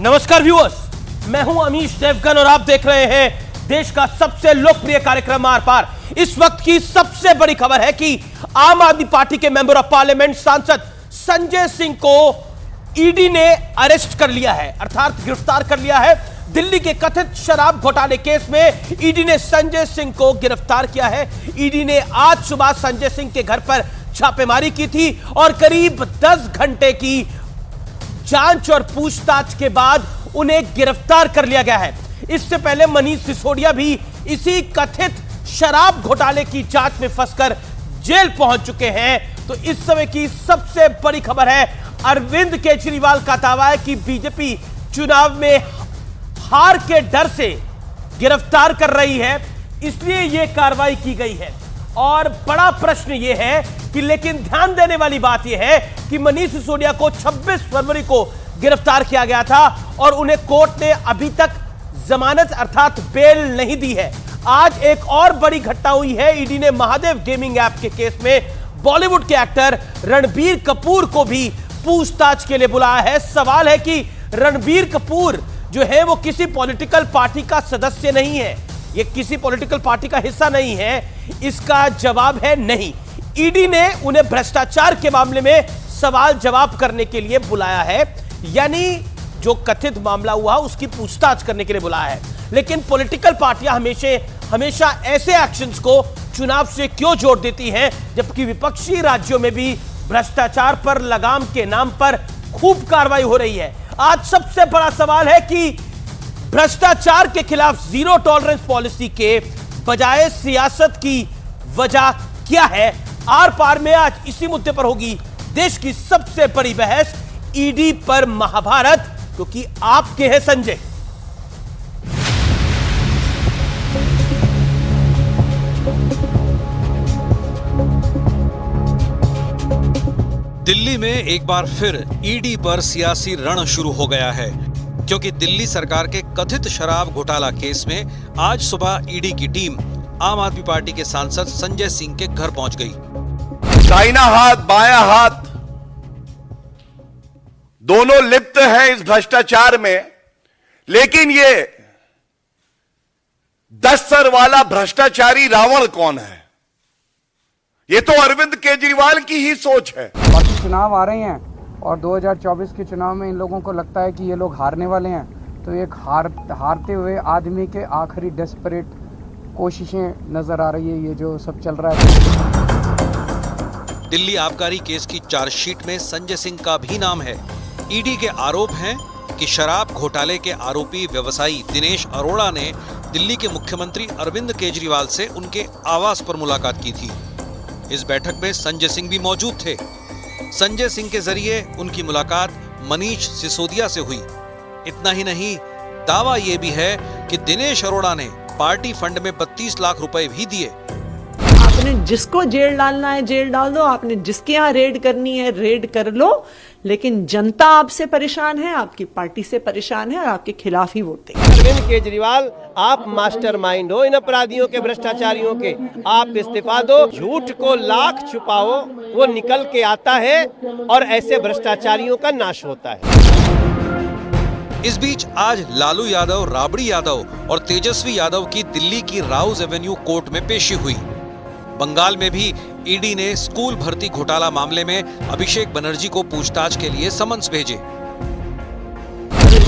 नमस्कार व्यूअर्स, मैं हूं अमीश देवगन और आप देख रहे हैं देश का सबसे लोकप्रिय कार्यक्रम आर पार। इस वक्त की सबसे बड़ी खबर है कि आम आदमी पार्टी के मेंबर ऑफ पार्लियामेंट सांसद संजय सिंह को ईडी ने अरेस्ट कर लिया है, अर्थात गिरफ्तार कर लिया है। दिल्ली के कथित शराब घोटाले केस में ईडी ने संजय सिंह को गिरफ्तार किया है। ईडी ने आज सुबह संजय सिंह के घर पर छापेमारी की थी और करीब 10 घंटे की जांच और पूछताछ के बाद उन्हें गिरफ्तार कर लिया गया है। इससे पहले मनीष सिसोदिया भी इसी कथित शराब घोटाले की जांच में फंसकर जेल पहुंच चुके हैं। तो इस समय की सबसे बड़ी खबर है, अरविंद केजरीवाल का दावा है कि बीजेपी चुनाव में हार के डर से गिरफ्तार कर रही है, इसलिए यह कार्रवाई की गई है। और बड़ा प्रश्न यह है कि लेकिन ध्यान देने वाली बात यह है कि मनीष सिसोदिया को 26 फरवरी को गिरफ्तार किया गया था और उन्हें कोर्ट ने अभी तक जमानत अर्थात बेल नहीं दी है। आज एक और बड़ी घटना हुई है। ईडी ने महादेव गेमिंग ऐप के केस में बॉलीवुड के एक्टर रणबीर कपूर को भी पूछताछ के लिए बुलाया है। सवाल है कि रणबीर कपूर जो है वो किसी पॉलिटिकल पार्टी का सदस्य नहीं है, ये किसी पॉलिटिकल पार्टी का हिस्सा नहीं है। इसका जवाब है नहीं। ईडी ने उन्हें भ्रष्टाचार के मामले में सवाल जवाब करने के लिए बुलाया है, यानी जो कथित मामला हुआ उसकी पूछताछ करने के लिए बुलाया है। लेकिन पॉलिटिकल पार्टियां हमेशा ऐसे एक्शंस को चुनाव से क्यों जोड़ देती हैं, जबकि विपक्षी राज्यों में भी भ्रष्टाचार पर लगाम के नाम पर खूब कार्रवाई हो रही है। आज सबसे बड़ा सवाल है कि भ्रष्टाचार के खिलाफ जीरो टॉलरेंस पॉलिसी के बजाय सियासत की वजह क्या है। आर पार में आज इसी मुद्दे पर होगी देश की सबसे बड़ी बहस, ईडी पर महाभारत, क्योंकि आपके हैं संजय। दिल्ली में एक बार फिर ईडी पर सियासी रण शुरू हो गया है, क्योंकि दिल्ली सरकार के कथित शराब घोटाला केस में आज सुबह ईडी की टीम आम आदमी पार्टी के सांसद संजय सिंह के घर पहुंच गई। दाहिना हाथ बायां हाथ दोनों लिप्त हैं इस भ्रष्टाचार में, लेकिन ये 10 सर वाला भ्रष्टाचारी रावण कौन है? ये तो अरविंद केजरीवाल की ही सोच है। बाकी चुनाव आ रहे हैं और 2024 के चुनाव में इन लोगों को लगता है कि ये लोग हारने वाले हैं, तो एक हारते हुए आदमी के आखिरी डेस्परेट कोशिशें नजर आ रही है। ये जो सब चल रहा है, दिल्ली आबकारी केस की चार्जशीट में संजय सिंह का भी नाम है। ईडी के आरोप हैं कि शराब घोटाले के आरोपी व्यवसायी दिनेश अरोड़ा ने दिल्ली के मुख्यमंत्री अरविंद केजरीवाल से उनके आवास पर मुलाकात की थी। इस बैठक में संजय सिंह भी मौजूद थे। संजय सिंह के जरिए उनकी मुलाकात मनीष सिसोदिया से हुई। इतना ही नहीं, दावा यह भी है कि दिनेश अरोड़ा ने पार्टी फंड में 32 लाख रुपए भी दिए। आपने जिसको जेल डालना है जेल डाल दो, आपने जिसके यहाँ रेड करनी है रेड कर लो, लेकिन जनता आपसे परेशान है, आपकी पार्टी से परेशान है और आपके खिलाफ ही वोट देगी। अरविंद केजरीवाल, आप मास्टरमाइंड हो इन अपराधियों के, भ्रष्टाचारियों के। आप इस्तीफा दो। झूठ को लाख छुपाओ, वो निकल के आता है और ऐसे भ्रष्टाचारियों का नाश होता है। इस बीच आज लालू यादव, राबड़ी यादव और तेजस्वी यादव की दिल्ली की राउज एवेन्यू कोर्ट में पेशी हुई। बंगाल में भी ईडी ने स्कूल भर्ती घोटाला मामले में अभिषेक बनर्जी को पूछताछ के लिए समन्स भेजे।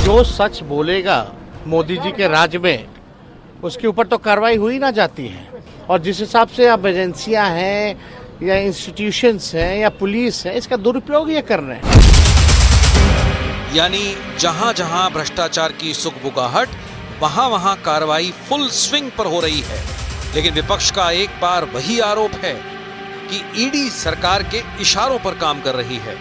जो सच बोलेगा मोदी जी के राज में, उसके ऊपर तो कार्रवाई हुई ना जाती है। और जिस हिसाब से अब एजेंसियां हैं या इंस्टीट्यूशंस हैं या पुलिस है, इसका दुरुपयोग ये कर रहे हैं। यानी जहां जहां भ्रष्टाचार की सुगबुगाहट, वहां वहां कार्रवाई फुल स्विंग पर हो रही है। लेकिन विपक्ष का एक बार वही आरोप है कि ईडी सरकार के इशारों पर काम कर रही है।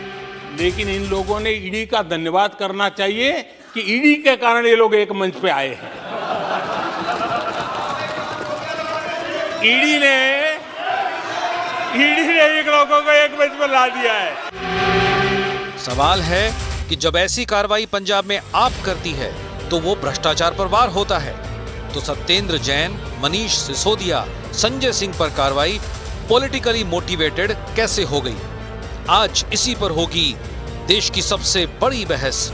लेकिन इन लोगों ने ईडी का धन्यवाद करना चाहिए कि ईडी के कारण ये लोग एक मंच पे आए हैं। ईडी ने एक लोगों को एक मंच पर ला दिया है। सवाल है कि जब ऐसी कार्रवाई पंजाब में आप करती है तो वो भ्रष्टाचार पर वार होता है, तो सत्येंद्र जैन, मनीष सिसोदिया, संजय सिंह पर कार्रवाई पॉलिटिकली मोटिवेटेड कैसे हो गई? आज इसी पर होगी देश की सबसे बड़ी बहस।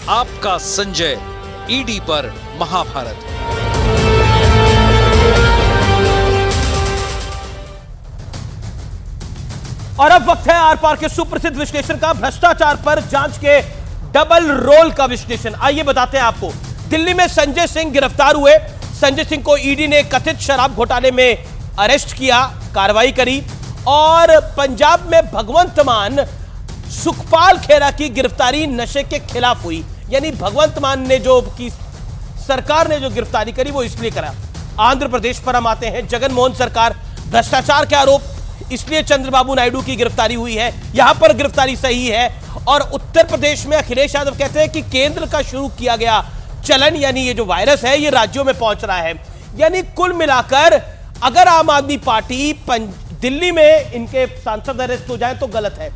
आपका संजय, ईडी पर महाभारत। और अब वक्त है आर पार के सुप्रसिद्ध विश्लेषण का, भ्रष्टाचार पर जांच के डबल रोल का विश्लेषण। आइए बताते हैं आपको। दिल्ली में संजय सिंह गिरफ्तार हुए। संजय सिंह को ईडी ने कथित शराब घोटाले में अरेस्ट किया, कार्रवाई करी। और पंजाब में भगवंत मान सुखपाल खेरा की गिरफ्तारी नशे के खिलाफ हुई। यानी भगवंत मान ने जो की सरकार ने जो गिरफ्तारी करी वो इसलिए करा। आंध्र प्रदेश पर हम आते हैं। जगनमोहन सरकार, भ्रष्टाचार के आरोप, इसलिए चंद्रबाबू नायडू की गिरफ्तारी हुई है। यहां पर गिरफ्तारी सही है। और उत्तर प्रदेश में अखिलेश यादव कहते हैं कि केंद्र का शुरू किया गया चलन, यानी ये जो वायरस है ये राज्यों में पहुंच रहा है। यानी कुल मिलाकर अगर आम आदमी पार्टी दिल्ली में इनके सांसद अरेस्ट हो जाए तो गलत है,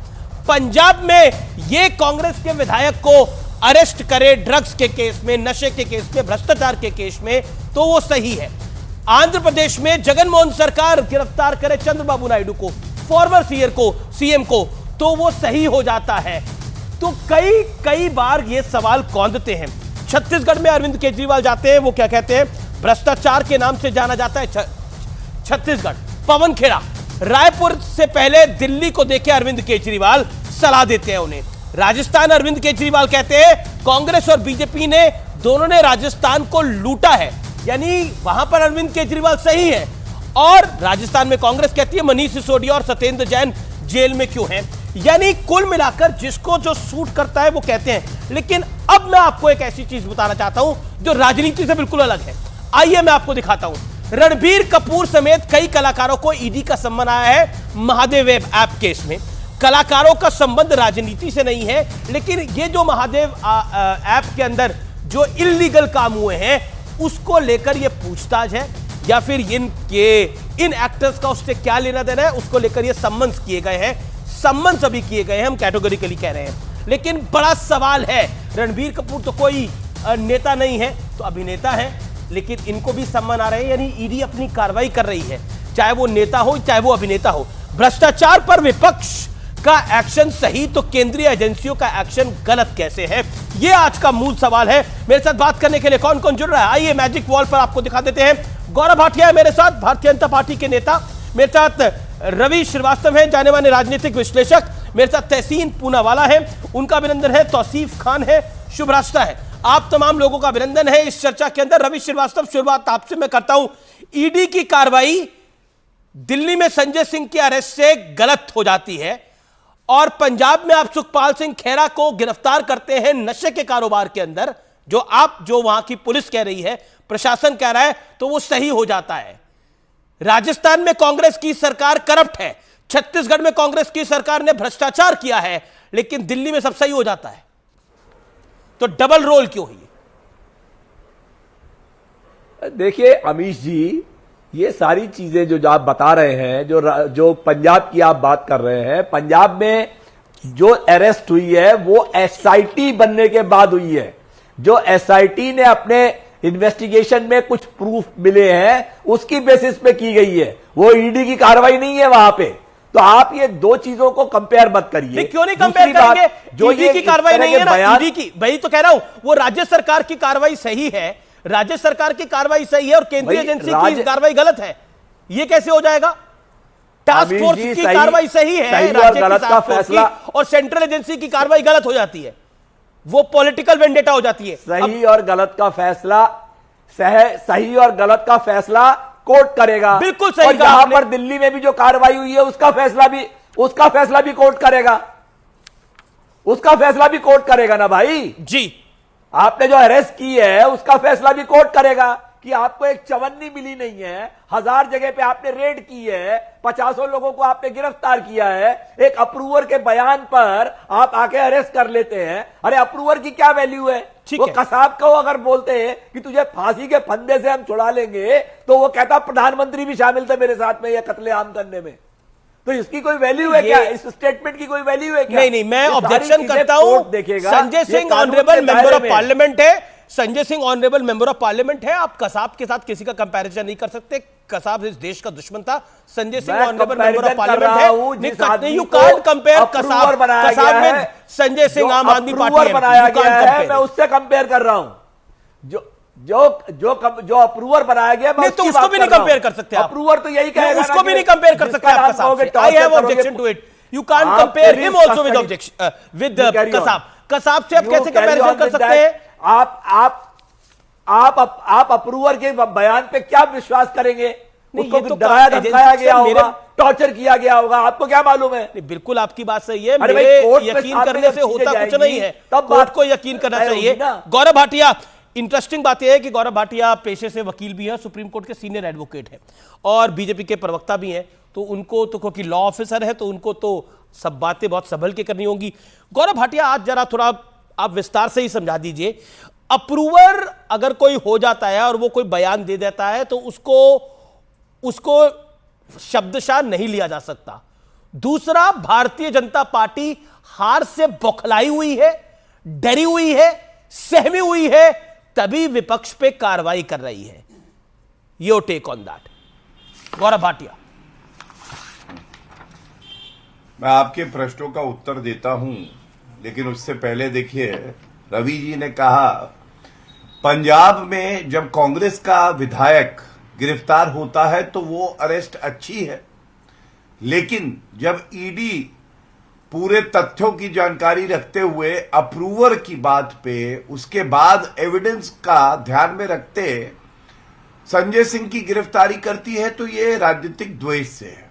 पंजाब में ये कांग्रेस के विधायक को अरेस्ट करे ड्रग्स के केस में, नशे के केस में, भ्रष्टाचार के केस में, तो वो सही है। आंध्र प्रदेश में जगनमोहन सरकार गिरफ्तार करे चंद्रबाबू नायडू को, फॉर्मर सीएम को, तो वो सही हो जाता है। तो कई बार ये सवाल कौंधते हैं। छत्तीसगढ़ में अरविंद केजरीवाल जाते हैं, वो क्या कहते हैं, भ्रष्टाचार के नाम से जाना जाता है छत्तीसगढ़। पवन खेड़ा, रायपुर से पहले दिल्ली को देखे अरविंद केजरीवाल, सलाह देते हैं उन्हें। राजस्थान, अरविंद केजरीवाल कहते हैं कांग्रेस और बीजेपी ने दोनों ने राजस्थान को लूटा है, यानी वहां पर अरविंद केजरीवाल सही है। और राजस्थान में कांग्रेस कहती है मनीष सिसोदिया और सत्येंद्र जैन जेल में क्यों हैं। यानी कुल मिलाकर जिसको जो सूट करता है वो कहते हैं। लेकिन अब मैं आपको एक ऐसी चीज बताना चाहता हूं जो राजनीति से बिल्कुल अलग है। आइए मैं आपको दिखाता हूं। रणबीर कपूर समेत कई कलाकारों को ईडी का सम्मन आया है महादेव वेब ऐप केस में। कलाकारों का संबंध राजनीति से नहीं है, लेकिन ये जो महादेव ऐप के अंदर जो इल्लीगल काम हुए हैं उसको लेकर ये पूछताछ है, या फिर इन एक्टर्स का उससे क्या लेना देना है, उसको लेकर ये सम्मन्स किए गए हैं। सम्मन्स अभी किए गए हैं, हम कैटेगोरिकली कह रहे हैं। लेकिन बड़ा सवाल है, रणबीर कपूर तो कोई नेता नहीं है, तो अभिनेता है, लेकिन इनको भी सम्मन आ रहे हैं। यानी ईडी अपनी कार्रवाई कर रही है, चाहे वो नेता हो चाहे वो अभिनेता हो। भ्रष्टाचार पर विपक्ष का एक्शन सही तो केंद्रीय एजेंसियों का एक्शन गलत कैसे है, ये आज का मूल सवाल है। मेरे साथ बात करने के लिए कौन कौन जुड़ रहा है, आइए मैजिक वॉल पर आपको दिखा देते हैं। गौरव भाटिया है मेरे साथ, भारतीय जनता पार्टी के नेता। मेरे साथ रवि श्रीवास्तव है, जाने माने राजनीतिक विश्लेषक। मेरे साथ तहसीन पूनावाला है, उनका अभिनंदन है। तौसीफ खान है, शुभ रास्ता है। आप तमाम लोगों का अभिनंदन है इस चर्चा के अंदर। रवि श्रीवास्तव, शुरुआत आपसे मैं करता हूं। ईडी की कार्रवाई दिल्ली में संजय सिंह के अरेस्ट से गलत हो जाती है, और पंजाब में आप सुखपाल सिंह खेरा को गिरफ्तार करते हैं नशे के कारोबार के अंदर, जो वहां की पुलिस कह रही है, प्रशासन कह रहा है, तो वो सही हो जाता है। राजस्थान में कांग्रेस की सरकार करप्ट है, छत्तीसगढ़ में कांग्रेस की सरकार ने भ्रष्टाचार किया है, लेकिन दिल्ली में सब सही हो जाता है। तो डबल रोल क्यों हुई? देखिए अमीश जी, ये सारी चीजें जो आप बता रहे हैं, जो पंजाब की आप बात कर रहे हैं, पंजाब में जो अरेस्ट हुई है वो एसआईटी बनने के बाद हुई है। जो एसआईटी ने अपने इन्वेस्टिगेशन में कुछ प्रूफ मिले हैं उसकी बेसिस पे की गई है, वो ईडी की कार्रवाई नहीं है वहां पे। तो आप ये दो चीजों को कंपेयर मत करिए। क्यों नहीं कंपेयर करेंगे? जो ईडी की कार्रवाई नहीं है ना, ईडी की, वही तो कह रहा हूं, वो राज्य सरकार की कार्रवाई सही है, राज्य सरकार की कार्रवाई सही है, और केंद्रीय एजेंसी की कार्रवाई गलत है। ये कैसे हो जाएगा? टास्क फोर्स की कार्रवाई सही है, राज्य की टास्क फोर्स की, और सेंट्रल एजेंसी की कार्रवाई गलत हो जाती है, वो पॉलिटिकल वेंडेटा हो जाती है। सही और गलत का फैसला, सही और गलत का फैसला कोर्ट करेगा। बिल्कुल सही। और यहां पर दिल्ली में भी जो कार्रवाई हुई है उसका फैसला भी कोर्ट करेगा, उसका फैसला भी कोर्ट करेगा ना भाई जी। आपने जो अरेस्ट की है उसका फैसला भी कोर्ट करेगा कि आपको एक चवन्नी मिली नहीं है, 1000 जगह पे आपने रेड की है, 50 लोगों को आपने गिरफ्तार किया है, एक अप्रूवर के बयान पर आप आके अरेस्ट कर लेते हैं। अरे अप्रूवर की क्या वैल्यू है? वो कसाब को अगर बोलते हैं कि तुझे फांसी के फंदे से हम छुड़ा लेंगे, तो वो कहता प्रधानमंत्री भी शामिल थे मेरे साथ में यह कत्लेआम करने में। तो इसकी कोई वैल्यू है क्या? इस स्टेटमेंट की कोई वैल्यू है क्या? नहीं, मैं ऑब्जेक्शन करता हूं। Sanjay Singh honourable member of parliament है, Sanjay Singh honourable member of parliament है, आप कसाब के साथ किसी का कंपैरिजन नहीं कर सकते। कसाब इस देश का दुश्मन था, Sanjay Singh honourable member of parliament है। You can't compare Kasab with Sanjay Singh Aam Aadmi party बनाया गया है, मैं उससे कंपेयर कर रहा हूं। जो अप्रूवर बनाया गया, मैं तो उसको भी नहीं कंपेयर कर सकते आप। अप्रूवर तो यही कहेगा, उसको भी नहीं कंपेयर कर सकते आप कसाब से। I have objection to it. You can't compare him also with objection with Kasab. Kasab से आप कैसे कंपैरिजन कर सकते हैं? आप अप्रूवर के बयान पे क्या विश्वास करेंगे? उसको तो डराया धमकाया गया होगा, टॉर्चर किया गया होगा, आपको क्या मालूम है? बिल्कुल आपकी बात सही है, मेरे यकीन करने से होता कुछ नहीं है, कोर्ट को यकीन करना चाहिए। गौरव भाटिया, इंटरेस्टिंग बात यह है कि गौरव भाटिया पेशे से वकील भी हैं, सुप्रीम कोर्ट के सीनियर एडवोकेट हैं और बीजेपी के प्रवक्ता भी हैं, तो उनको तो क्योंकि लॉ ऑफिसर है तो उनको तो सब बातें बहुत संभल के करनी होंगी। गौरव भाटिया, आज जरा थोड़ा आप विस्तार से ही समझा दीजिए, अप्रूवर अगर कोई हो जाता है और वो कोई बयान दे देता है तो उसको शब्दशः नहीं लिया जा सकता। दूसरा, भारतीय जनता पार्टी हार से बौखलाई हुई है, डरी हुई है, सहमी हुई है, तभी विपक्ष पे कार्रवाई कर रही है। Your take on that Gaurav Bhatia. मैं आपके प्रश्नों का उत्तर देता हूं, लेकिन उससे पहले देखिए, रवि जी ने कहा पंजाब में जब कांग्रेस का विधायक गिरफ्तार होता है तो वो अरेस्ट अच्छी है, लेकिन जब ईडी पूरे तथ्यों की जानकारी रखते हुए अप्रूवर की बात पे उसके बाद एविडेंस का ध्यान में रखते संजय सिंह की गिरफ्तारी करती है तो ये राजनीतिक द्वेष से है।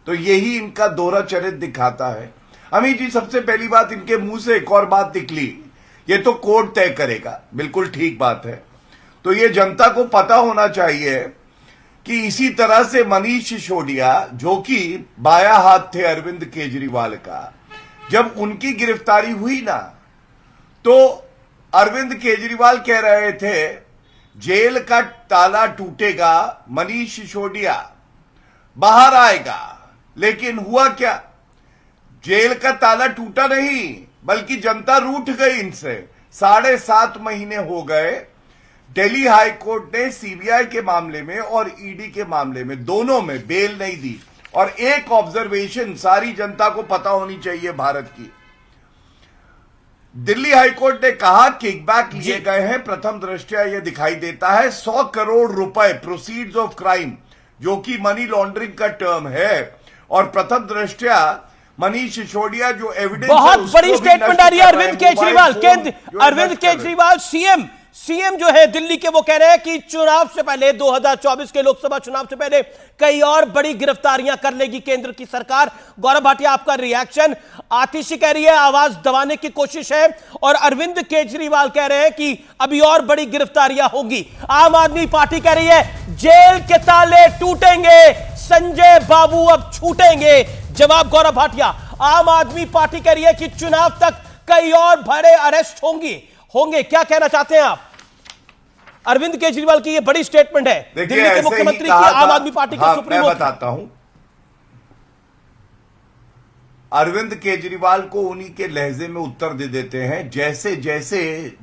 तो यही इनका दोहरा चरित्र दिखाता है। अमित जी, सबसे पहली बात, इनके मुंह से एक और बात निकली, ये तो कोर्ट तय करेगा, बिल्कुल ठीक बात है। तो ये जनता को पता होना चाहिए कि इसी तरह से मनीष सिसोदिया, जो कि बाया हाथ थे अरविंद केजरीवाल का, जब उनकी गिरफ्तारी हुई ना, तो अरविंद केजरीवाल कह रहे थे जेल का ताला टूटेगा, मनीष सिसोदिया बाहर आएगा। लेकिन हुआ क्या? जेल का ताला टूटा नहीं, बल्कि जनता रूठ गई इनसे। 7.5 महीने हो गए। दिल्ली हाई कोर्ट ने सीबीआई के मामले में और ईडी के मामले में, दोनों में बेल नहीं दी। और एक ऑब्जर्वेशन सारी जनता को पता होनी चाहिए भारत की, दिल्ली हाई कोर्ट ने कहा किकबैक लिए गए हैं। प्रथम दृष्टया यह दिखाई देता है 100 करोड़ रुपए प्रोसीड्स ऑफ क्राइम, जो कि मनी लॉन्ड्रिंग का टर्म है। और प्रथम दृष्टया मनीष सिसोदिया जो एविडेंस, बहुत बड़ी स्टेटमेंट आ रही है अरविंद केजरीवाल, अरविंद केजरीवाल सीएम जो है दिल्ली के, वो कह रहे हैं कि चुनाव से पहले, 2024 के लोकसभा चुनाव से पहले कई और बड़ी गिरफ्तारियां कर लेगी केंद्र की सरकार। गौरव भाटिया, आपका रिएक्शन? आतिशी कह रही है आवाज दबाने की कोशिश है, और अरविंद केजरीवाल कह रहे हैं कि अभी और बड़ी गिरफ्तारियां होगी। आम आदमी पार्टी कह रही है जेल के ताले टूटेंगे, संजय बाबू अब छूटेंगे। जवाब गौरव भाटिया। आम आदमी पार्टी कह रही है कि चुनाव तक कई और बड़े अरेस्ट होंगे। क्या कहना चाहते हैं आप? अरविंद केजरीवाल की ये बड़ी स्टेटमेंट है, दिल्ली के मुख्यमंत्री की, आम आदमी पार्टी के सुप्रीमो। मैं बताता हूं, अरविंद केजरीवाल को उन्हीं के लहजे में उत्तर दे देते हैं। जैसे जैसे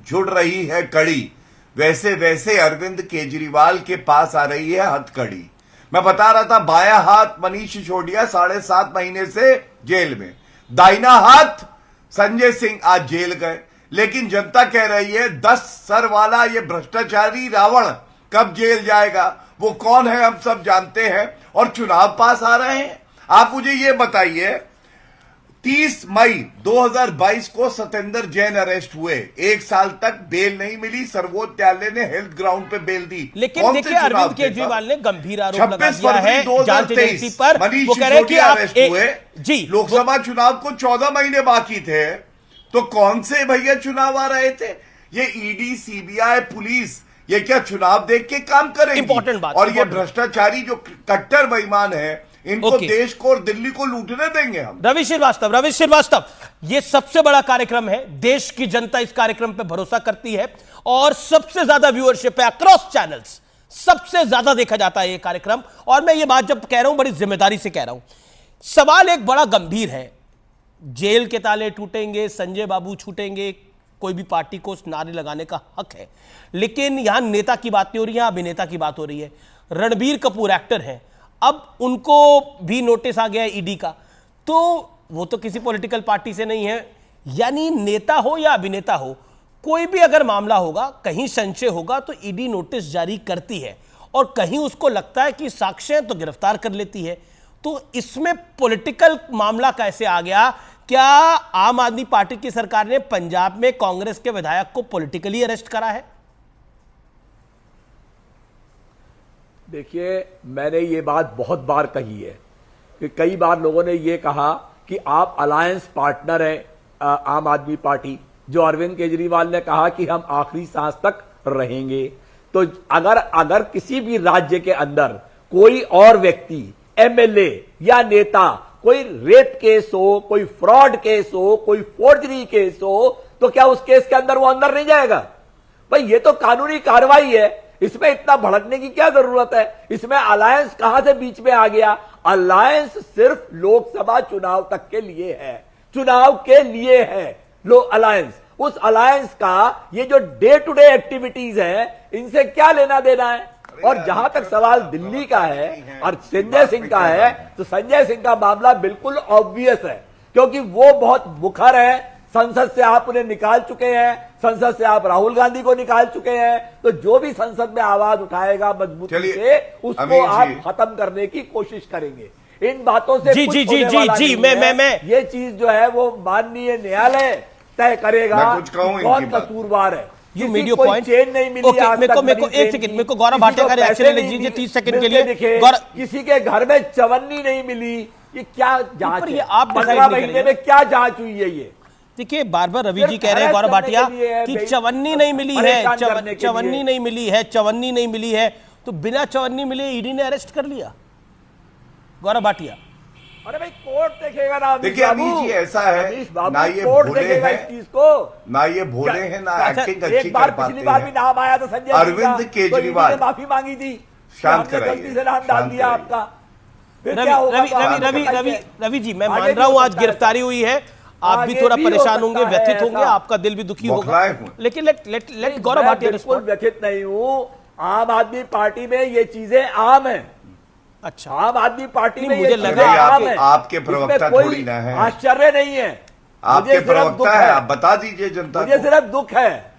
जुड़ रही है कड़ी, वैसे वैसे अरविंद केजरीवाल के पास आ रही है हथकड़ी। मैं बता रहा था, बाया हाथ मनीष सिसोदिया 7.5 महीने से जेल में, दाहिना हाथ संजय सिंह आज जेल गए। लेकिन जनता कह रही है 10 सर वाला ये भ्रष्टाचारी रावण कब जेल जाएगा? वो कौन है हम सब जानते हैं, और चुनाव पास आ रहे हैं। आप मुझे ये बताइए, 30 मई 2022 को सत्येंद्र जैन अरेस्ट हुए, 1 साल तक बेल नहीं मिली, सर्वोच्च न्यायालय ने हेल्थ ग्राउंड पे बेल दी। लेकिन देखिए, अरविंद केजरीवाल ने गंभीर आरोप लगा दिया है जांच एजेंसी पर। वो कह रहे हैं कि अरेस्ट हुए जी, लोकसभा चुनाव को 14 महीने बाकी थे, तो कौन से भैया चुनाव आ रहे थे? ये ईडी, सीबीआई, पुलिस, ये क्या चुनाव देख के काम करेगी? इंपॉर्टेंट बात। और ये भ्रष्टाचारी जो कट्टर बेईमान है, इनको देश को और दिल्ली को लूटने देंगे हम? रवि श्रीवास्तव, ये सबसे बड़ा कार्यक्रम है, देश की जनता इस कार्यक्रम पे भरोसा करती है और सबसे ज्यादा व्यूअरशिप है अक्रॉस चैनल्स, सबसे ज्यादा देखा जाता है ये कार्यक्रम। और मैं ये बात जब कह रहा हूं, बड़ी जिम्मेदारी से कह रहा हूं। सवाल एक बड़ा गंभीर है, जेल के ताले टूटेंगे, संजय बाबू छूटेंगे, कोई भी पार्टी को उस नारे लगाने का हक है, लेकिन यहां नेता की बात नहीं हो रही है, यहां अभिनेता की बात हो रही है। रणबीर कपूर एक्टर हैं, अब उनको भी नोटिस आ गया है ईडी का, तो वो तो किसी पॉलिटिकल पार्टी से नहीं है, यानी नेता हो या अभिनेता हो, कोई भी अगर मामला होगा, कहीं संशय होगा तो ईडी नोटिस जारी करती है, और कहीं उसको लगता है कि साक्ष्य तो गिरफ्तार कर लेती है। तो इसमें पॉलिटिकल मामला कैसे आ गया? क्या आम आदमी पार्टी की सरकार ने पंजाब में कांग्रेस के विधायक को पॉलिटिकली अरेस्ट करा है? देखिए, मैंने ये बात बहुत बार कही है कि कई बार लोगों ने ये कहा कि आप अलायंस पार्टनर हैं आम आदमी पार्टी, जो अरविंद केजरीवाल ने कहा कि हम आखिरी सांस तक रहेंगे। तो अगर किसी भी राज्य के अंदर कोई और व्यक्ति, एमएलए या नेता, कोई रेप केस हो, कोई फ्रॉड केस हो, कोई फोर्जरी केस हो, तो क्या उस केस के अंदर वो अंदर नहीं जाएगा? भाई ये तो कानूनी कार्रवाई है, इसमें इतना भड़कने की क्या जरूरत है? इसमें अलायंस कहां से बीच में आ गया? अलायंस सिर्फ लोकसभा चुनाव तक के लिए है, चुनाव के लिए है अलायंस। उस अलायंस का ये जो डे टू डे एक्टिविटीज है, इनसे क्या लेना देना है? और जहां तक सवाल दिल्ली का है और संजय सिंह का है, तो संजय सिंह का मामला बिल्कुल ऑब्वियस है, क्योंकि वो बहुत मुखर है। संसद से आप उन्हें निकाल चुके हैं, संसद से आप राहुल गांधी को निकाल चुके हैं, तो जो भी संसद में आवाज उठाएगा मजबूती से, उसको आप खत्म करने की कोशिश करेंगे। इन बातों से जी कुछ जी जी होने वाला जी नहीं है। मैं ये चीज जो है वो माननीय न्यायालय तय करेगा कौन कसूरवार है। You made your point. Chain नहीं मिली Okay, आज मेरे तक को मनी एक चेन सेकंड, की। मेरे को गौरव किसी भाटिया का को रिएक्शन पैसे ले नहीं लीजिए मिली, 30 सेकंड के मिलते लिए। दिखे, किसी के घर में चवन्नी नहीं मिली, ये क्या जांच पर है? ये आप decide 15 नहीं महीने करेंगे। में क्या जांच हुई है? ये देखिए, बार बार रवि जी कह रहे हैं, गौरव भाटिया, कि चवन्नी नहीं मिली है, चवन्नी नहीं मिली है, चवन्नी नहीं मिली है, तो बिना चवन्नी मिले ईडी ने अरेस्ट कर लिया। गौरव भाटिया, अरे भाई कोर्ट देखेगा ना। देखिए अमीश जी, ऐसा है ना, ये कोर्ट भोले देखेगा हैं, इस चीज को, ना ये भोले हैं, ना एक्टिंग अच्छी एक बार कर पाते पिछली बार भी हैं। नाम आया था संजय सिंह का, अरविंद केजरीवाल तो माफी मांगी थी, शांत हमने कराइए, गलती से नाम डाल शांत दिया कराइए। आपका। फिर क्या होगा? रवि जी, मैं मान रहा हूं आज गिरफ्तारी हुई है, आप भी थोड़ा परेशान होंगे, व्यथित होंगे, आपका दिल भी दुखी होगा, लेकिन लेट गौरव भाटिया बिल्कुल व्यथित नहीं हूं। आम आदमी पार्टी में ये चीजें आम है। अच्छा, आम आदमी पार्टी में मुझे ये लगा चीजें आम है, आपके प्रवक्ता इसमें कोई थोड़ी ना है, आश्चर्य नहीं है। आपके मुझे सिर्फ प्रवक्ता दुख है, आप बता दीजिए जनता मुझे को। सिर्फ दुख है,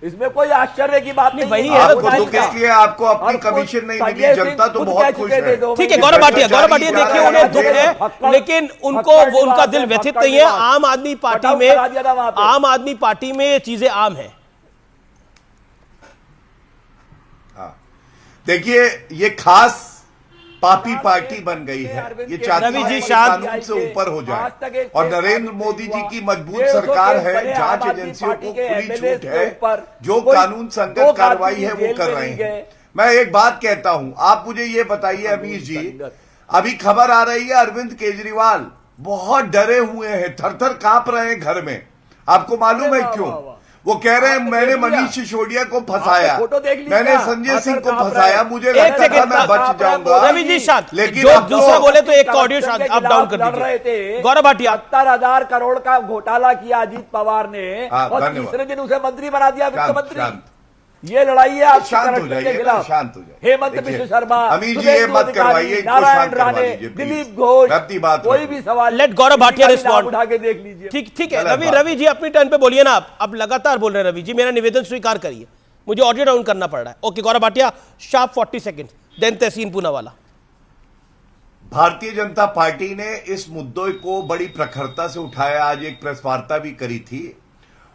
इसमें कोई आश्चर्य की बात नहीं वही है। है, आपको दुख इसलिए आपको अपनी कमीशन नहीं मिली, जनता तो बहुत खुश है। ठीक है गौरव भाटिया, देखिए उन्हें दुख है, लेकिन उनका दिल व्यथित नहीं है। आम आदमी पार्टी में ये चीजें आम है। देखिए, ये खास पापी पार्टी बन गई है, ये चाहती रवि जी है कि शांत कानून से ऊपर हो जाए, और नरेंद्र मोदी जी की मजबूत सरकार है, जांच एजेंसियों को खुली छूट है, जो कानून संगत कार्रवाई है वो कर रहे हैं। मैं एक बात कहता हूं, आप मुझे ये बताइए अमीश जी, अभी खबर आ रही है अरविंद केजरीवाल बहुत डरे हुए हैं, थर थर कांप रहे हैं घर में। आपको मालूम है क्यों? वो कह रहे हैं मैंने मनीष सिसोदिया को फंसाया, मैंने संजय सिंह को फंसाया, मुझे लगता था मैं बच जाऊंगा। रवि जी शांत, लेकिन जो दूसरा बोले तो एक ऑडियो शांत अप डाउन कर दीजिए। गौरव भाटिया, 70,000 करोड़ का घोटाला किया अजीत पवार ने, और तीसरे दिन उसे मंत्री बना दिया, वित्त मंत्री। ये लड़ाई है आपकी करप्शन के खिलाफ। शांत हो जाइए, हेमंत बिश्व शर्मा, अमीश जी ये मत करवाइए, नारायण राणे, दिलीप घोष, कोई भी सवाल, लेट गौरव भाटिया रिस्पॉन्ड उठा के देख लीजिए। ठीक है रवि जी अपनी टर्न पे बोलिए ना, आप लगातार बोल रहे हैं रवि जी, मेरा निवेदन स्वीकार करिए, मुझे ऑडियो डाउन करना पड़ रहा है। Okay Gaurav Bhatia, sharp 40 second, then तहसीन पूनावाला। भारतीय जनता पार्टी ने इस मुद्दे को बड़ी प्रखरता से उठाया, आज एक प्रेस वार्ता भी करी थी,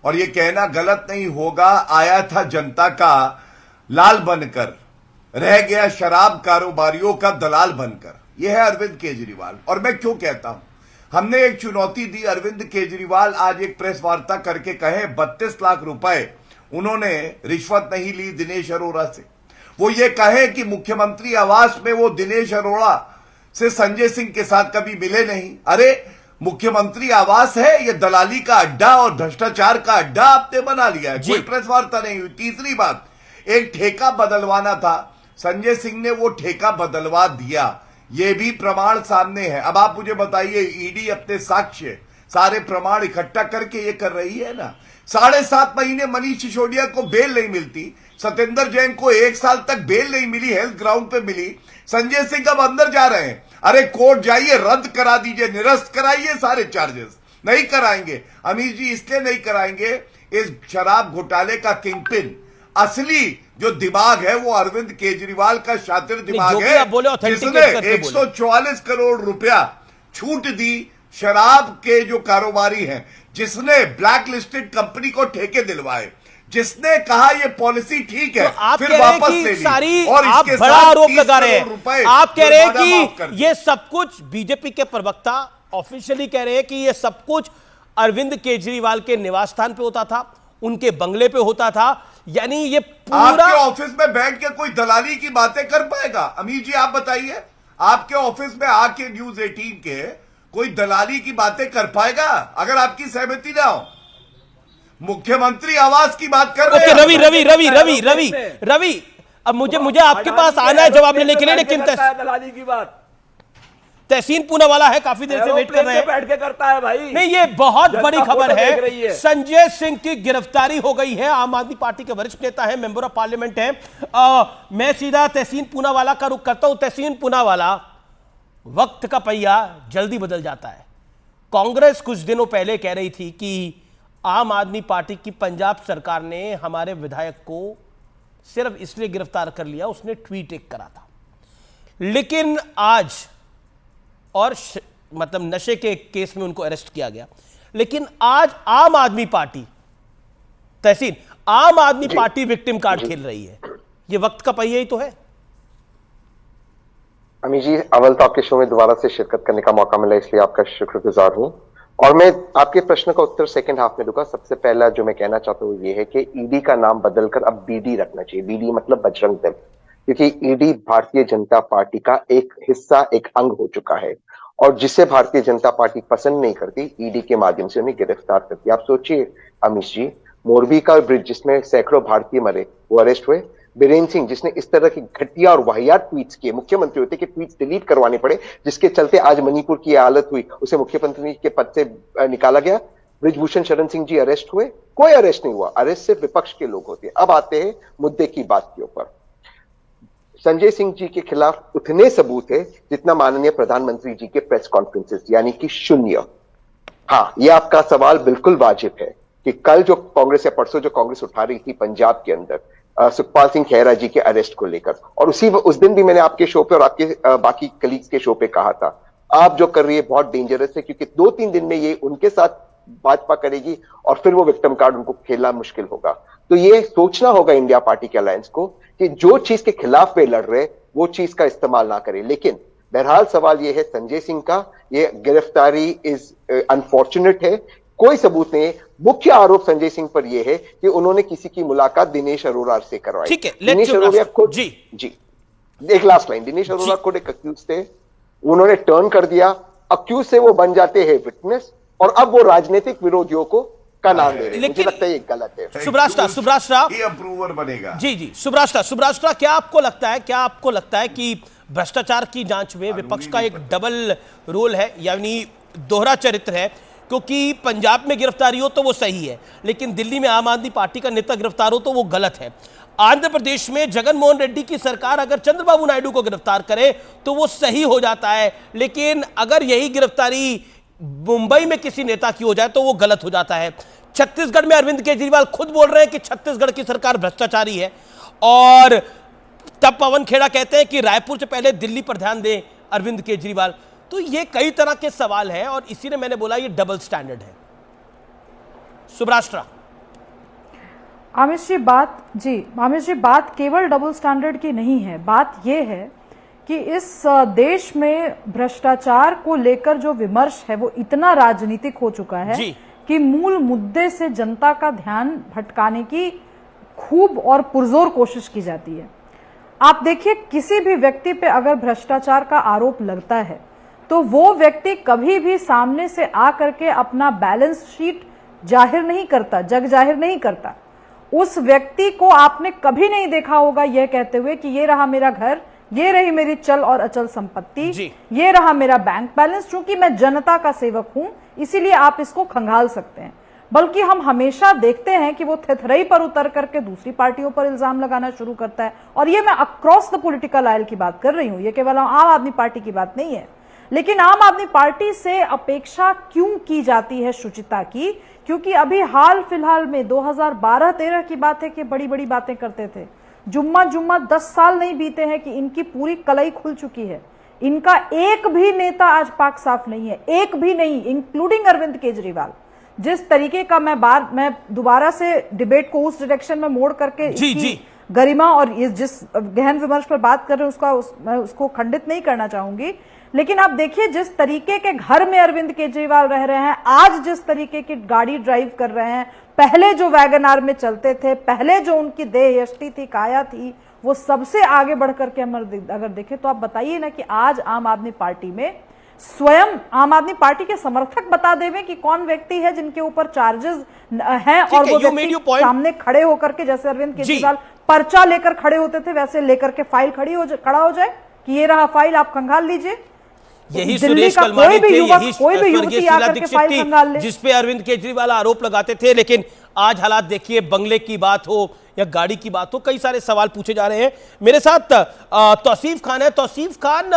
और ये कहना गलत नहीं होगा, आया था जनता का लाल बनकर, रह गया शराब कारोबारियों का दलाल बनकर। यह है अरविंद केजरीवाल। और मैं क्यों कहता हूं, हमने एक चुनौती दी, अरविंद केजरीवाल आज एक प्रेस वार्ता करके कहे 32 लाख रुपए उन्होंने रिश्वत नहीं ली दिनेश अरोड़ा से। वो ये कहे कि मुख्यमंत्री आवास में वो दिनेश अरोड़ा से संजय सिंह के साथ कभी मिले नहीं। अरे मुख्यमंत्री आवास है, ये दलाली का अड्डा और भ्रष्टाचार का अड्डा आपने बना लिया है, कोई प्रेस वार्ता नहीं हुई। तीसरी बात, एक ठेका बदलवाना था, संजय सिंह ने वो ठेका बदलवा दिया, ये भी प्रमाण सामने है। अब आप मुझे बताइए, ईडी अपने साक्ष्य सारे प्रमाण इकट्ठा करके ये कर रही है ना, 7.5 महीने मनीष सिसोदिया को बेल नहीं मिलती, सत्येंद्र जैन को 1 साल तक बेल नहीं मिली, हेल्थ ग्राउंड पे मिली, संजय सिंह अब अंदर जा रहे हैं। अरे कोर्ट जाइए, रद्द करा दीजिए, निरस्त कराइए सारे चार्जेस। नहीं कराएंगे अमीर जी, इसलिए नहीं कराएंगे, इस शराब घोटाले का किंगपिन, असली जो दिमाग है वो अरविंद केजरीवाल का शातिर दिमाग है, जिसने 144 करोड़ रुपया छूट दी शराब के जो कारोबारी हैं, जिसने ब्लैक लिस्टेड कंपनी को ठेके दिलवाए, जिसने कहा ये पॉलिसी ठीक है, तो आप फिर कह रहे हैं वापस कि ले ली, सारी और आप इसके बड़ा साथ आरोप 30 लगा रहे करोड़ हैं। रुपए आप कह रहे हैं जुर्माना माफ कर कि दिया। ये सब कुछ बीजेपी के प्रवक्ता ऑफिशियली कह रहे हैं कि ये सब कुछ अरविंद केजरीवाल के निवास स्थान पे होता था, उनके बंगले पे होता था, यानी ये पूरा आपके ऑफिस में बैठ के कोई दलाली की बातें कर पाएगा? अमीर जी आप बताइए, आपके ऑफिस में आके न्यूज 18 के कोई दलाली की बातें कर पाएगा अगर आपकी सहमति ना हो? मुख्यमंत्री आवास की बात कर रहे हैं। रवि, अब मुझे आपके पास आना है जवाब लेने के लिए, लेकिन दलाली की बात तहसीन पूनावाला है, काफी देर से वेट कर रहे हैं, बैठ के करता है भाई। नहीं, ये बहुत बड़ी खबर देख रही है, है। संजय सिंह की गिरफ्तारी हो गई है। आम आदमी पार्टी के वरिष्ठ नेता है, मेंबर ऑफ पार्लियामेंट है। मैं सीधा तहसीन पूनावाला का रुख करता हूं। तहसीन पूनावाला, वक्त का पहिया जल्दी बदल जाता है। कांग्रेस कुछ दिनों पहले कह रही थी कि आम आदमी पार्टी की पंजाब सरकार ने हमारे विधायक को सिर्फ इसलिए गिरफ्तार कर लिया, उसने ट्वीट एक करा था। लेकिन आज मतलब नशे के केस में उनको अरेस्ट किया गया, लेकिन आज आम आदमी पार्टी, तहसीन, आम आदमी पार्टी विक्टिम कार्ड खेल रही है। ये वक्त का पहिया ही तो है। अमी जी, अव्वल तो आपके शो में दोबारा से शिरकत करने का मौका मिला, इसलिए आपका शुक्रगुजार हूं। और मैं आपके प्रश्न का उत्तर सेकंड हाफ में दूंगा। सबसे पहला जो मैं कहना चाहता हूं ये है कि ईडी का नाम बदलकर अब बीडी रखना चाहिए। बीडी मतलब बजरंग दल, क्योंकि ईडी भारतीय जनता पार्टी का एक हिस्सा, एक अंग हो चुका है, और जिसे भारतीय जनता पार्टी पसंद नहीं करती, ईडी के माध्यम से उन्हें गिरफ्तार करती। आप सोचिए अमीश जी, मोरबी का ब्रिज जिसमें सैकड़ों भारतीय मरे, वो अरेस्ट हुए। बीरेन सिंह जिसने इस तरह की घटिया और वाहियात ट्वीट्स किए, मुख्यमंत्री होते कि ट्वीट्स डिलीट करवाने पड़े, जिसके चलते आज मणिपुर की हालत हुई, उसे मुख्यमंत्री के पद से निकाला गया। ब्रिजभूषण शरण सिंह जी अरेस्ट हुए, कोई अरेस्ट नहीं हुआ। अरेस्ट सिर्फ विपक्ष के लोग होते हैं। अब आते हैं मुद्दे की बात के ऊपर। संजय सिंह जी के खिलाफ उतने सबूत है जितना माननीय प्रधानमंत्री जी के प्रेस कॉन्फ्रेंसेस, यानी कि 0। हाँ, ये आपका सवाल बिल्कुल वाजिब है कि कल जो कांग्रेस या परसों जो कांग्रेस उठा रही थी पंजाब के अंदर सुखपाल सिंह खैरा जी के अरेस्ट को लेकर, और उस दिन भी मैंने आपके शो पे और आपके बाकी कलीग्स के शो पे कहा था, आप जो कर रही है बहुत डेंजरस है, क्योंकि 2-3 दिन में ये उनके साथ भाजपा करेगी और फिर वो विक्टिम कार्ड उनको खेलना मुश्किल होगा। तो ये सोचना होगा इंडिया पार्टी के अलायंस को कि जो चीज के खिलाफ वे लड़ रहे वो चीज का इस्तेमाल ना करें। लेकिन बहरहाल सवाल ये है संजय सिंह का, ये गिरफ्तारी इज अनफॉर्चुनेट है, कोई सबूत नहीं है। मुख्य आरोप संजय सिंह पर यह है कि उन्होंने किसी की मुलाकात दिनेश अरोड़ा से करवाई। ठीक है, दिनेश अरोड़ा खुद जी एक लास्ट लाइन, दिनेश अरोड़ा खुद एक अक्यूज थे, उन्होंने टर्न कर दिया, अक्यूज से वो बन जाते हैं विटनेस, और अब वो राजनीतिक विरोधियों को का नाम दे रहे हैं। मुझे लगता है ये गलत है। सुब्राष्ट्रा अप्रूवर बनेगा। जी, सुब्राष्ट्रा, क्या आपको लगता है कि भ्रष्टाचार की जांच में विपक्ष का एक डबल रोल है, यानी दोहरा चरित्र है? क्योंकि पंजाब में गिरफ्तारी हो तो वो सही है, लेकिन दिल्ली में आम आदमी पार्टी का नेता गिरफ्तार हो तो वो गलत है। आंध्र प्रदेश में जगन मोहन रेड्डी की सरकार अगर चंद्रबाबू नायडू को गिरफ्तार करे तो वो सही हो जाता है, लेकिन अगर यही गिरफ्तारी मुंबई में किसी नेता की हो जाए तो वो गलत हो जाता है। छत्तीसगढ़ में अरविंद केजरीवाल खुद बोल रहे हैं कि छत्तीसगढ़ की सरकार भ्रष्टाचारी है, और तब पवन खेड़ा कहते हैं कि रायपुर से पहले दिल्ली पर ध्यान दें अरविंद केजरीवाल। तो ये कई तरह के सवाल हैं, और इसीलिए मैंने बोला ये डबल स्टैंडर्ड है। सुब्राष्ट्रा। आमिश जी, बात केवल डबल स्टैंडर्ड की नहीं है। बात यह है कि इस देश में भ्रष्टाचार को लेकर जो विमर्श है वो इतना राजनीतिक हो चुका है कि मूल मुद्दे से जनता का ध्यान भटकाने की खूब और पुरजोर कोशिश की जाती है। आप देखिए, किसी भी व्यक्ति पे अगर भ्रष्टाचार का आरोप लगता है तो वो व्यक्ति कभी भी सामने से आकर के अपना बैलेंस शीट जाहिर नहीं करता, जग जाहिर नहीं करता। उस व्यक्ति को आपने कभी नहीं देखा होगा यह कहते हुए कि ये रहा मेरा घर, ये रही मेरी चल और अचल संपत्ति, ये रहा मेरा बैंक बैलेंस, चूंकि मैं जनता का सेवक हूं इसीलिए आप इसको खंगाल सकते हैं। बल्कि हम हमेशा देखते हैं कि वो थेथरई पर उतर करके दूसरी पार्टियों पर इल्जाम लगाना शुरू करता है। और ये मैं अक्रॉस द पॉलिटिकल आयल की बात कर रही हूं, ये केवल आम आदमी पार्टी की बात नहीं है। लेकिन आम आदमी पार्टी से अपेक्षा क्यों की जाती है शुचिता की? क्योंकि अभी हाल फिलहाल में 2012-13 की बात है कि बड़ी बड़ी बातें करते थे। जुम्मा 10 साल नहीं बीते हैं कि इनकी पूरी कलई खुल चुकी है। इनका एक भी नेता आज पाक साफ नहीं है, एक भी नहीं, इंक्लूडिंग अरविंद केजरीवाल। जिस तरीके का मैं दोबारा से डिबेट को उस डायरेक्शन में मोड़ करके इसकी गरिमा और जिस गहन विमर्श पर बात कर रहे हैं मैं उसको खंडित नहीं करना चाहूंगी। लेकिन आप देखिए जिस तरीके के घर में अरविंद केजरीवाल रह रहे हैं, आज जिस तरीके की गाड़ी ड्राइव कर रहे हैं, पहले जो वैगन आर में चलते थे, पहले जो उनकी देह यष्टि थी, काया थी, वो सबसे आगे बढ़ करके अगर देखें तो आप बताइए ना कि आज आम आदमी पार्टी में स्वयं आम आदमी पार्टी के समर्थक बता देवे कि कौन व्यक्ति है जिनके ऊपर चार्जेस हैं और वो व्यक्ति सामने खड़े होकर के, जैसे अरविंद केजरीवाल पर्चा लेकर खड़े होते थे, वैसे लेकर के फाइल खड़ा हो जाए कि ये रहा फाइल, आप खंगाल लीजिए। यही सुरेश कलमानी थे, यही स्वर्गीय शीला दीक्षित थी, जिसपे अरविंद केजरीवाल आरोप लगाते थे। लेकिन आज हालात देखिए, बंगले की बात हो या गाड़ी की बात हो, कई सारे सवाल पूछे जा रहे हैं। मेरे साथ तौसीफ खान है। तौसीफ खान,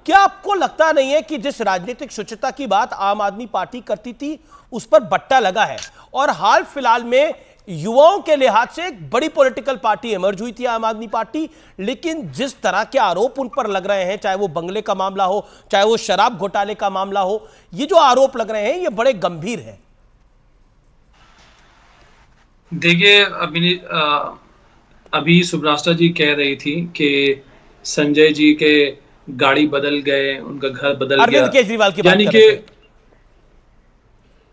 क्या आपको लगता नहीं है कि जिस राजनीतिक शुचिता की बात आम आदमी पार्टी करती थी उस पर बट्टा लगा है, और हाल फिलहाल में युवाओं के लिहाज से एक बड़ी पॉलिटिकल पार्टी इमर्ज हुई थी आम आदमी पार्टी, लेकिन जिस तरह के आरोप उन पर लग रहे हैं, चाहे वो बंगले का मामला हो, चाहे वो शराब घोटाले का मामला हो, ये जो आरोप लग रहे हैं ये बड़े गंभीर हैं। देखिए, अभी सुब्रास्टा जी कह रही थी कि संजय जी के गाड़ी बदल गए, उनका घर बदल गया, अरविंद केजरीवाल की बात यानी कि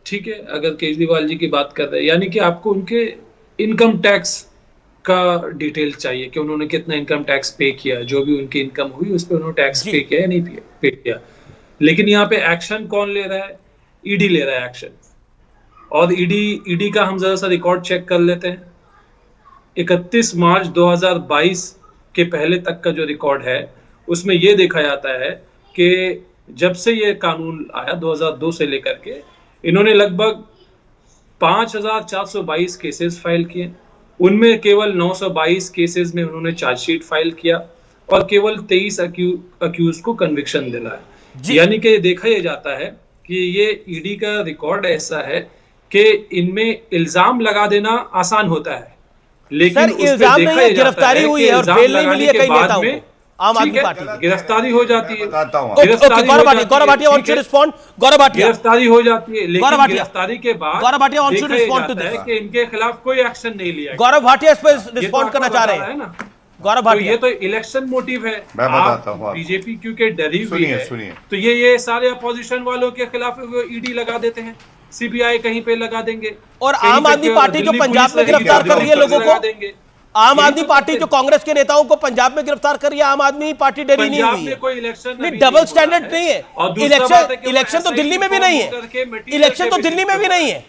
ठीक है, अगर केजरीवाल जी की बात कर रहे हैं, यानी कि आपको उनके इनकम टैक्स का डिटेल चाहिए कि उन्होंने कितना इनकम टैक्स पे किया, जो भी उनकी इनकम हुई उस पर उन्होंने टैक्स पे किया या नहीं पे किया। लेकिन यहाँ पे एक्शन कौन ले रहा है? ईडी ले रहा है एक्शन। और ईडी का हम जरा सा रिकॉर्ड चेक कर लेते हैं। 31 मार्च 2022 के पहले तक का जो रिकॉर्ड है उसमें यह देखा जाता है कि जब से ये कानून आया 2002 से लेकर के, इन्होंने लगभग 5422 केसेस फाइल किए। उनमें केवल 922 केसेस में उन्होंने चार्जशीट फाइल किया और केवल 23 अक्यूज को कन्विक्शन दिलाया। यानी कि देखा यह जाता है कि ये ईडी का रिकॉर्ड ऐसा है कि इनमें इल्जाम लगा देना आसान होता है, लेकिन इल्जाम नहीं है, गिरफ्तारी हुई है और बेल नहीं मिली है कई नेताओं को। आम आदमी पार्टी गिरफ्तारी हो जाती है, Gaurav Bhatia wants to respond. Gaurav Bhatia, गिरफ्तारी हो जाती है, लेकिन गिरफ्तारी के बाद Gaurav Bhatia wants to respond to this कि इनके खिलाफ कोई एक्शन नहीं लिया। गौरव भाटिया इस पर रिस्पॉन्ड करना चाह रहे हैं ना? गौरव भाटिया, ये तो इलेक्शन मोटिव है। मैं बताता हूं, बीजेपी क्योंकि डरी हुई है, तो ये सारे अपोजिशन वालों के खिलाफ ईडी लगा देते हैं, सीबीआई कहीं पे लगा देंगे। और आम आदमी पार्टी जो पंजाब में गिरफ्तार कर रही है लोगों को, आम आदमी पार्टी जो कांग्रेस के नेताओं को पंजाब में गिरफ्तार कर रही है, आम आदमी पार्टी डरी नहीं हुई है। कोई इलेक्शन नहीं, डबल स्टैंडर्ड नहीं है। इलेक्शन तो दिल्ली में भी नहीं है, इलेक्शन तो दिल्ली में भी नहीं है,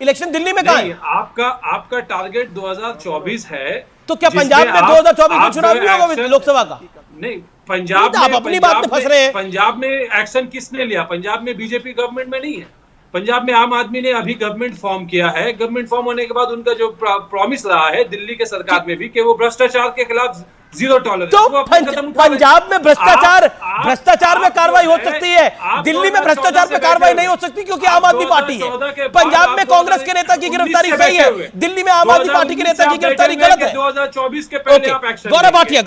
इलेक्शन दिल्ली में कहां है? आपका टारगेट 2024 है, तो क्या पंजाब में 2024 में चुनाव नहीं होगा लोकसभा का? नहीं, पंजाब में आप अपनी बात में फंस रहे हैं। पंजाब में एक्शन किसने लिया? पंजाब में बीजेपी गवर्नमेंट में नहीं है। पंजाब में आम आदमी ने अभी गवर्नमेंट फॉर्म किया है। गवर्नमेंट फॉर्म होने के बाद उनका जो प्रॉमिस रहा है दिल्ली के सरकार में भी कि वो भ्रष्टाचार के खिलाफ जीरो टॉलरेंस। तो पंजाब में भ्रष्टाचार में कार्रवाई हो सकती है, दिल्ली में भ्रष्टाचार पे कार्रवाई नहीं हो सकती क्योंकि आम आदमी पार्टी है। पंजाब में कांग्रेस के नेता की गिरफ्तारी सही है, दिल्ली में आम आदमी पार्टी के नेता की गिरफ्तारी गलत है। 2024 के पहले आप action. Gaurav Bhatia,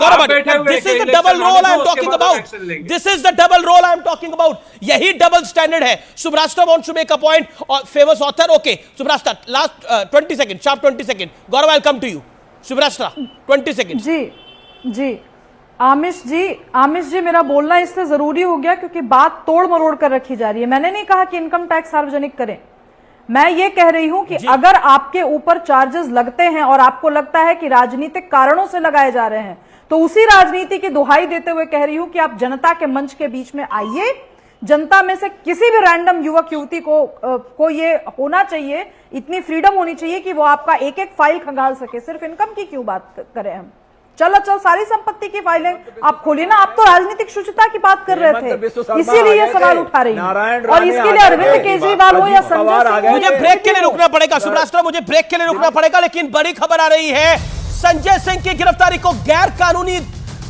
this is the double role I am talking about, this is the double role I am talking about. यही डबल स्टैंडर्ड है। सुब्रास्टा wants to make a point, famous author. Okay सुब्रास्टा, last 20 second, sharp 20 second. Gaurav, I will come to you. सुब्रास्टा 20 second. जी आमिश जी, मेरा बोलना इससे जरूरी हो गया क्योंकि बात तोड़ मरोड़ कर रखी जा रही है। मैंने नहीं कहा कि इनकम टैक्स सार्वजनिक करें, मैं ये कह रही हूं कि अगर आपके ऊपर चार्जेस लगते हैं और आपको लगता है कि राजनीतिक कारणों से लगाए जा रहे हैं, तो उसी राजनीति की दुहाई देते हुए कह रही हूं कि आप जनता के मंच के बीच में आइए। जनता में से किसी भी रैंडम युवक युवती को ये होना चाहिए, इतनी फ्रीडम होनी चाहिए कि वो आपका एक एक फाइल खंगाल सके। सिर्फ इनकम की क्यों बात करें हम? चल अचल सारी संपत्ति की फाइलें आप खोलिए ना। आप तो राजनीतिक शुचिता की बात कर रहे थे, इसीलिए ये सवाल उठा रही हैं। और इसके लिए अरविंद केजरीवाल हो या संजय सिंह, मुझे ब्रेक के लिए रुकना पड़ेगा सुब्राष्ट्र, मुझे ब्रेक के लिए रुकना पड़ेगा। लेकिन बड़ी खबर आ रही है, संजय सिंह की गिरफ्तारी को गैर कानूनी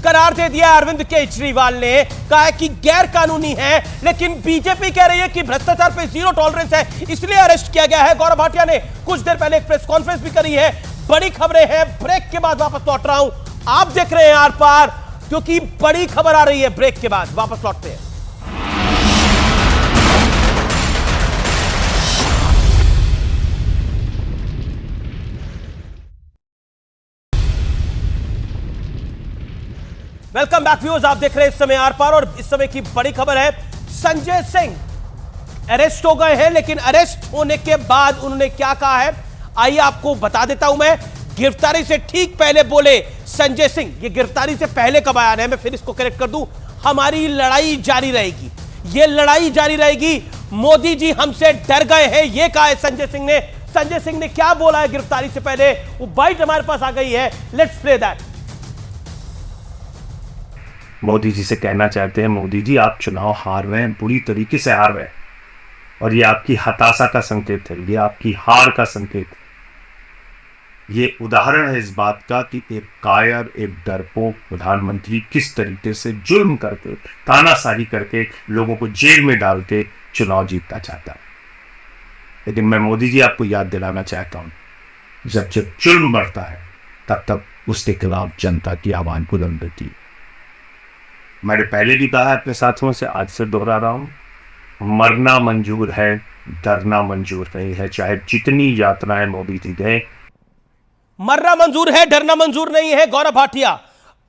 करार दे दिया अरविंद केजरीवाल ने। कहा है कि गैर कानूनी है, लेकिन बीजेपी कह रही है कि भ्रष्टाचार पे जीरो टॉलरेंस है, इसलिए अरेस्ट किया गया है। गौरव भाटिया ने कुछ देर पहले एक प्रेस कॉन्फ्रेंस भी करी है। बड़ी खबरें हैं, ब्रेक के बाद वापस लौट रहा हूं। आप देख रहे हैं आर पार, क्योंकि बड़ी खबर आ रही है। ब्रेक के बाद वापस लौटते हैं। वेलकम बैक व्यूअर्स, आप देख रहे हैं इस समय आर पार, और इस समय की बड़ी खबर है, संजय सिंह अरेस्ट हो गए हैं। लेकिन अरेस्ट होने के बाद उन्होंने क्या कहा है, आइए आपको बता देता हूं मैं। गिरफ्तारी से ठीक पहले बोले संजय सिंह, ये गिरफ्तारी से पहले का बयान है, मैं फिर इसको करेक्ट कर दूं, हमारी लड़ाई जारी रहेगी, ये लड़ाई जारी रहेगी, मोदी जी हमसे डर गए हैं, ये कहा है संजय सिंह ने। संजय सिंह ने क्या बोला है गिरफ्तारी से पहले, वो बाइट हमारे पास आ गई है, let's play that. Modi ji से कहना चाहते हैं, मोदी जी आप चुनाव हार रहे हैं, बुरी तरीके से हार रहे हैं, और ये आपकी हताशा का संकेत है, ये आपकी हार का संकेत है। ये उदाहरण है इस बात का कि एक कायर, एक डरपोक प्रधानमंत्री किस तरीके से जुल्म करके, तानाशाही करके लोगों को जेल में डाल के चुनाव जीतना चाहता है। लेकिन मैं मोदी जी आपको याद दिलाना चाहता हूं, जब जब जुल्म बढ़ता है तब तब उसके खिलाफ जनता की आवाज बुलंद होती है। मैंने पहले भी कहा है अपने साथियों से, आज से दोहरा रहा हूं, मरना मंजूर है, डरना मंजूर नहीं है। चाहे जितनी यात्राएं मोदी जी गए, मरना मंजूर है, डरना मंजूर नहीं है। गौरव भाटिया,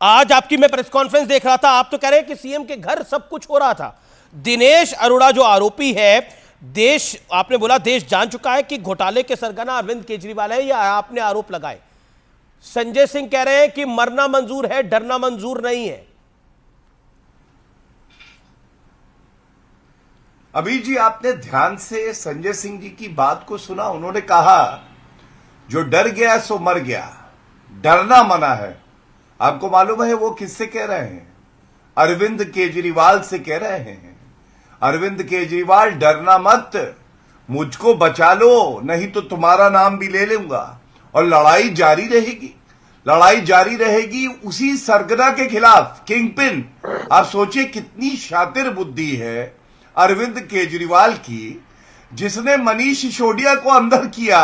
आज आपकी मैं प्रेस कॉन्फ्रेंस देख रहा था, आप तो कह रहे हैं कि सीएम के घर सब कुछ हो रहा था। दिनेश अरोड़ा जो आरोपी है, देश, आपने बोला देश जान चुका है कि घोटाले के सरगना अरविंद केजरीवाल है, या आपने आरोप लगाए। संजय सिंह कह रहे हैं कि मरना मंजूर है, डरना मंजूर नहीं है। अभी जी आपने ध्यान से संजय सिंह जी की बात को सुना, उन्होंने कहा जो डर गया सो मर गया, डरना मना है। आपको मालूम है वो किससे कह रहे हैं? अरविंद केजरीवाल से कह रहे हैं। अरविंद केजरीवाल, डरना मत, मुझको बचा लो, नहीं तो तुम्हारा नाम भी ले लूंगा। और लड़ाई जारी रहेगी, लड़ाई जारी रहेगी उसी सरगना के खिलाफ, किंगपिन। आप सोचिए कितनी शातिर बुद्धि है अरविंद केजरीवाल की, जिसने मनीष सिसोदिया को अंदर किया,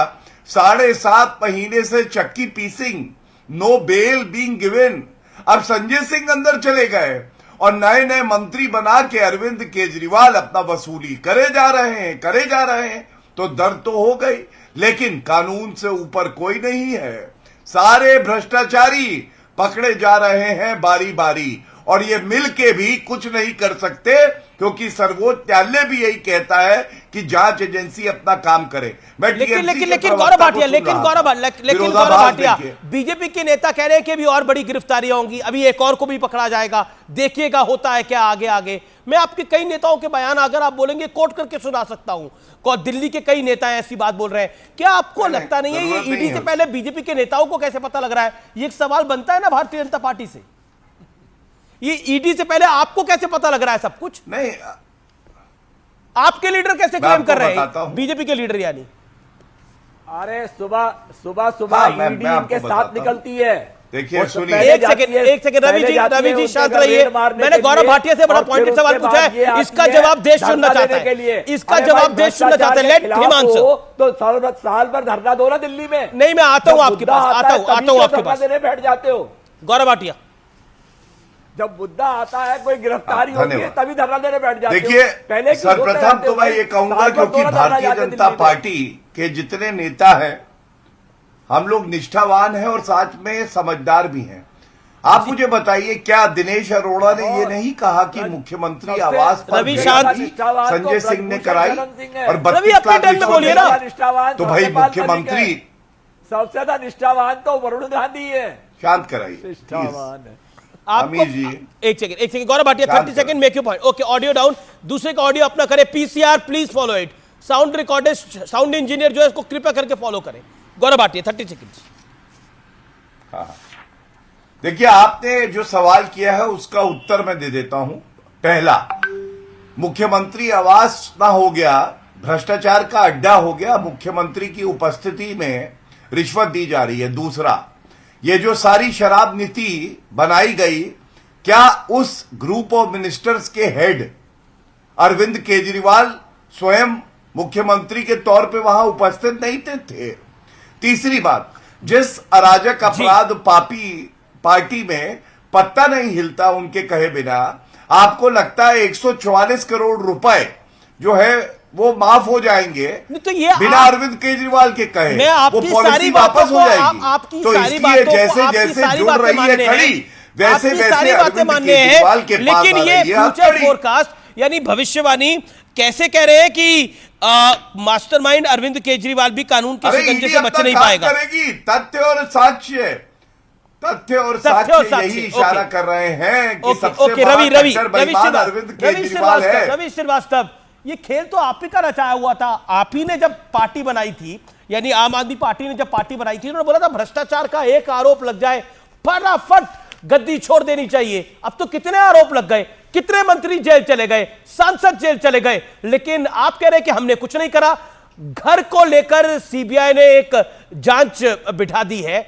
7.5 महीने से चक्की पीसिंग, नो बेल बीइंग गिवन। अब संजय सिंह अंदर चले गए और नए नए मंत्री बना के अरविंद केजरीवाल अपना वसूली करे जा रहे हैं। तो दर्द तो हो गई, लेकिन कानून से ऊपर कोई नहीं है। सारे भ्रष्टाचारी पकड़े जा रहे हैं बारी बारी, और ये मिल के भी कुछ नहीं कर सकते, क्योंकि सर्वोच्च न्यायालय भी यही कहता है कि जांच एजेंसी अपना काम करे। लेकिन गौरव भाटिया, बीजेपी के नेता कह रहे हैं कि अभी और बड़ी गिरफ्तारियां होंगी, अभी एक और को भी पकड़ा जाएगा, देखिएगा होता है क्या आगे आगे। मैं आपके कई नेताओं के बयान, अगर आप बोलेंगे, कोट करके सुना सकता हूं। दिल्ली के कई नेता ऐसी बात बोल रहे हैं। क्या आपको लगता नहीं है ये ईडी से पहले बीजेपी के नेताओं को कैसे पता लग रहा है? ये एक सवाल बनता है ना भारतीय जनता पार्टी से, ये ईडी से पहले आपको कैसे पता लग रहा है सब कुछ? नहीं, आपके लीडर कैसे क्लेम कर रहे हैं, बीजेपी के लीडर यानी? अरे सुबह ईडी इनके साथ निकलती है। देखिए सुनिए, एक सेकंड रवि जी शांत रहिए। मैंने गौरव भाटिया से बड़ा पॉइंटेड सवाल पूछा है, इसका जवाब देश सुनना चाहता है, इसका जवाब देश सुनना चाहता है। Let him answer. तो साल भर धरना दो ना दिल्ली में। नहीं, मैं आता हूं आपके पास, आता हूं आपके पास। बैठ जाते हो गौरव भाटिया, जब मुद्दा आता है, कोई गिरफ्तारी होती है, तभी धरना देने बैठ जाते हो। देखिए, पहले सर्वप्रथम तो मैं ये कहूंगा, क्योंकि भारतीय जनता पार्टी के जितने नेता हैं, हम लोग निष्ठावान हैं और साथ में समझदार भी हैं। आप मुझे बताइए, क्या दिनेश अरोड़ा ने ये नहीं कहा कि मुख्यमंत्री आवास पर रवि शांति संजय सिंह ने कराई और रवि अपने टाइम में बोलिए ना? तो भाई मुख्यमंत्री सबसे ज्यादा निष्ठावान तो वरुण गांधी है। शांत कराइए निष्ठावान है आपको। एक second Gaurav Bhatia, 30 second, make your point. Okay, audio down, दूसरे का ऑडियो अपना करे। PCR please follow it. Sound recorder, sound engineer जो है इसको कृपया करके फॉलो करें। गौरव भाटिया, 30 सेकंड। देखिए, आपने जो सवाल किया है उसका उत्तर मैं दे देता हूं। पहला, मुख्यमंत्री आवास ना हो गया, भ्रष्टाचार का अड्डा हो गया, मुख्यमंत्री की उपस्थिति में रिश्वत दी जा रही है। दूसरा, ये जो सारी शराब नीति बनाई गई, क्या उस ग्रुप ऑफ मिनिस्टर्स के हेड अरविंद केजरीवाल स्वयं मुख्यमंत्री के तौर पे वहां उपस्थित नहीं थे? तीसरी बात, जिस अराजक अपराध पार्टी में पत्ता नहीं हिलता उनके कहे बिना, आपको लगता है 144 करोड़ रुपए जो है वो माफ हो जाएंगे तो ये बिना अरविंद केजरीवाल के कहे? मैं आपकी वो पॉलिसी सारी वापस हो जाएगी। आपकी तो सारी इसलिए बातों जैसे जैसे जुड़ रही है कड़ी, वैसे आपकी वैसे सारी बातें अरविंद मानने केजरीवाल हैं, के पास लेकिन आ ये रही है फ्यूचर कड़ी। फोरकास्ट यानी भविष्यवाणी कैसे कह रहे हैं कि मास्टरमाइंड अरविंद केजरीवाल भी कानून के शिकंजे से बच नहीं पाएगा? करेगी। तथ्य और साक्ष्य यही इशारा कर रहे हैं कि सबसे बड़ा कट्टर बेईमान अरविंद केजरीवाल है। रवि श्रीवास्तव, ये खेल तो आप ही का रचाया हुआ था। आप ही ने जब पार्टी बनाई थी, यानी आम आदमी पार्टी ने जब पार्टी बनाई थी, उन्होंने बोला था भ्रष्टाचार का एक आरोप लग जाए फटाफट गद्दी छोड़ देनी चाहिए। अब तो कितने आरोप लग गए, कितने मंत्री जेल चले गए, सांसद जेल चले गए, लेकिन आप कह रहे हैं कि हमने कुछ नहीं करा। घर को लेकर सीबीआई ने एक जांच बिठा दी है,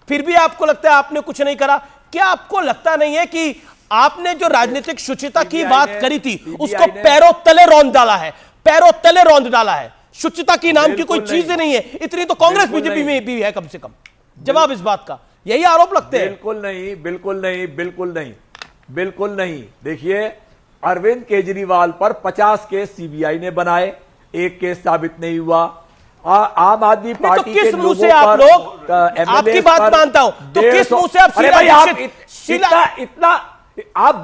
फिर भी आपको लगता है आपने कुछ नहीं करा। क्या आपको लगता नहीं है कि आपने जो राजनीतिक शुचिता की बात करी थी उसको पैरों तले रौंद डाला है? पैरों तले रौंद डाला है। शुचिता की नाम की कोई चीज नहीं है, इतनी तो कांग्रेस बीजेपी में भी है कम से कम। जवाब इस बात का, यही आरोप लगते हैं। बिल्कुल नहीं, बिल्कुल नहीं, बिल्कुल नहीं, बिल्कुल नहीं। देखिए, अरविंद केजरीवाल पर 50 केस सीबीआई ने बनाए, एक केस साबित नहीं हुआ। आम आदमी पार्टी तो किस के मुंह से लोगों आप पर, लोग आपकी बात मानता हूं, तो किस मुंह से आप इतना आप